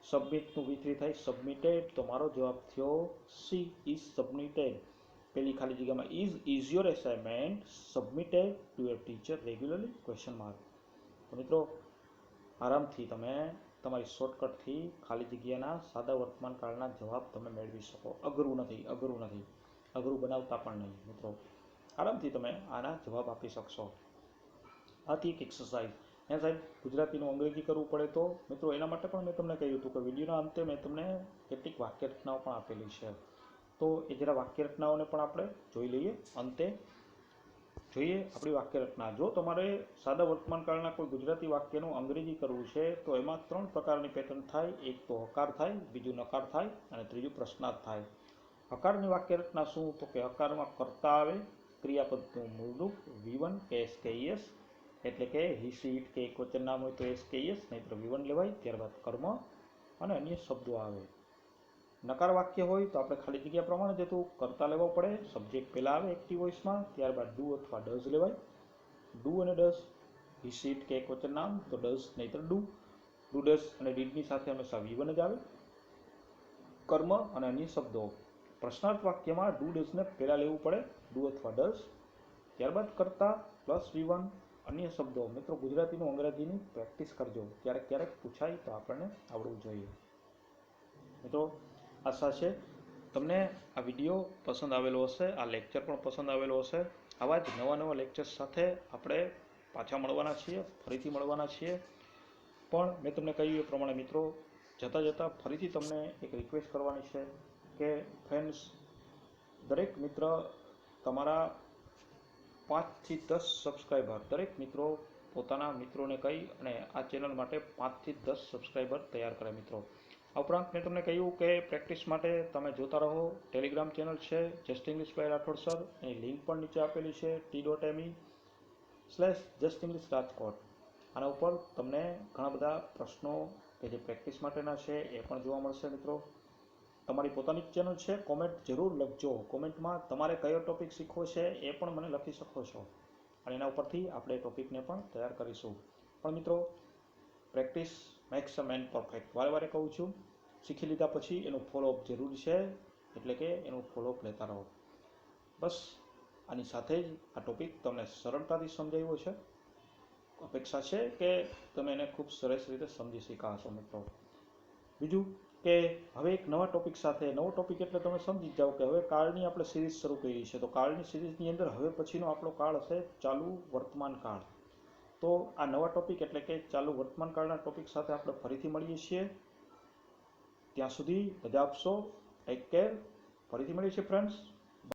સબમિટનું V3 થાય સબમિટેડ. તો મારો જવાબ થયો સી, ઇઝ સબમિટેડ. પેલી ખાલી જગ્યામાં is your assignment submitted to your teacher regularly question mark. તો મિત્રો આરામથી તમે તમારી શોર્ટકટથી ખાલી જગ્યાના સાદા વર્તમાન કાળના જવાબ તમે મેળવી શકો. અઘરું નથી, અઘરું નથી, અઘરું બનાવતા પણ નહીં મિત્રો. આરામથી તમે આના જવાબ આપી શકશો. આથી એક એક્સરસાઇઝ. અહીંયા સાહેબ ગુજરાતીનું અંગ્રેજી કરવું પડે તો મિત્રો એના માટે પણ મેં તમને કહ્યું હતું કે વિડીયોના અંતે મેં તમને કેટલીક વાક્ય રચનાઓ પણ આપેલી છે. તો એ જરા વાક્ય રચનાઓને પણ આપણે જોઈ લઈએ. અંતે જોઈએ આપણી વાક્ય રચના. જો તમારે સાદા વર્તમાન કાળના કોઈ ગુજરાતી વાક્યનું અંગ્રેજી કરવું છે તો એમાં 3 પ્રકારની પેટર્ન થાય. એક તો હકાર થાય, બીજું નકાર થાય અને ત્રીજું પ્રશ્નાર્થ થાય. હકારની વાક્ય રચના શું? તો કે હકારમાં કર્તા આવે, ક્રિયાપદનું મૂળરૂપ V1 કે એસ કે ઈએસ, એટલે કે હી સી ઇટ કે એક વચન નામ હોય તો એસ કે ઈએસ, નહીં તો V1 લેવાય. ત્યારબાદ કર્મ અને અન્ય શબ્દો આવે. નકાર વાક્ય હોય તો આપણે ખાલી જગ્યા પ્રમાણે જ હતું, કર્તા લેવો પડે. સબ્જેક્ટ પહેલાં આવે એક્ટિવ વોઇસમાં, ત્યારબાદ ડુ અથવા ડઝ લેવાય. ડુ અને ડઝ. હી સી ઇટ કે એક વચન નામ તો ડઝ નહીંતર ડુ. ડુ ડઝ અને ડીડની સાથે હંમેશા V1 જ આવે. કર્મ અને અન્ય શબ્દો. પ્રશ્નાર્થ વાક્યમાં ડુ ડઝને પહેલાં લેવું પડે, ડુ અથવા ડઝ, ત્યારબાદ કર્તા પ્લસ V1 અન્ય શબ્દો. મિત્રો ગુજરાતીનું અંગ્રેજીની પ્રેક્ટિસ કરજો, ક્યારેક ક્યારેક પૂછાય તો આપણને આવડવું જોઈએ. મિત્રો આશા છે તમને આ વિડીયો પસંદ આવેલો હશે, આ લેક્ચર પણ પસંદ આવેલો હશે. આવા જ નવા લેક્ચર્સ સાથે આપણે પાછા મળવાના છીએ, ફરીથી મળવાના છીએ. પણ મેં તમને કહ્યું એ પ્રમાણે મિત્રો, જતાં ફરીથી તમને એક રિક્વેસ્ટ કરવાની છે કે ફ્રેન્ડ્સ, દરેક મિત્ર તમારા 5 થી 10 સબસ્ક્રાઈબર, દરેક મિત્રો પોતાના મિત્રોને કહી અને આ ચેનલ માટે 5 થી 10 સબસ્ક્રાઈબર તૈયાર કરે મિત્રો. આ ઉપરાંત મેં તમને કહ્યું કે પ્રેક્ટિસ માટે તમે જોતા રહો, ટેલિગ્રામ ચેનલ છે just English by Rathod sir, એની લિંક પણ નીચે આપેલી છે t.me/justinglishRajkot. આના ઉપર તમને ઘણા બધા પ્રશ્નો કે જે પ્રેક્ટિસ માટેના છે એ પણ જોવા મળશે મિત્રો. તમારી પોતાની ચેનલ છે, કોમેન્ટ જરૂર લખજો. કોમેન્ટમાં તમારે કયો ટોપિક શીખવો છે એ પણ મને લખી શકો છો અને એના ઉપરથી આપણે ટોપિકને પણ તૈયાર કરીશું. પણ મિત્રો, પ્રેક્ટિસ મેક્સ અ મેન પરફેક્ટ. વારે કહું છું, શીખી લીધા પછી એનું ફોલોઅપ જરૂરી છે, એટલે કે એનું ફોલોઅપ લેતા રહો. બસ આની સાથે જ આ ટોપિક તમને સરળતાથી સમજાવ્યો છે. અપેક્ષા છે કે તમે એને ખૂબ સરસ રીતે સમજી શક્યા હશો મિત્રો. બીજું કે હવે એક નવા ટોપિક સાથે, નવો ટોપિક એટલે તમે સમજી જાઓ કે હવે કાળની આપણે સિરીઝ શરૂ કરી છે. તો કાળની સિરીઝની અંદર હવે પછીનો આપણો કાળ હશે ચાલુ વર્તમાન કાળ. તો આ નવા ટોપિક એટલે કે ચાલુ વર્તમાન કાળના ટોપિક સાથે આપણે ફરીથી મળીએ છીએ. ત્યાં સુધી રજા આપશો. Take care. ફરીથી મળીએ છીએ ફ્રેન્ડ્સ.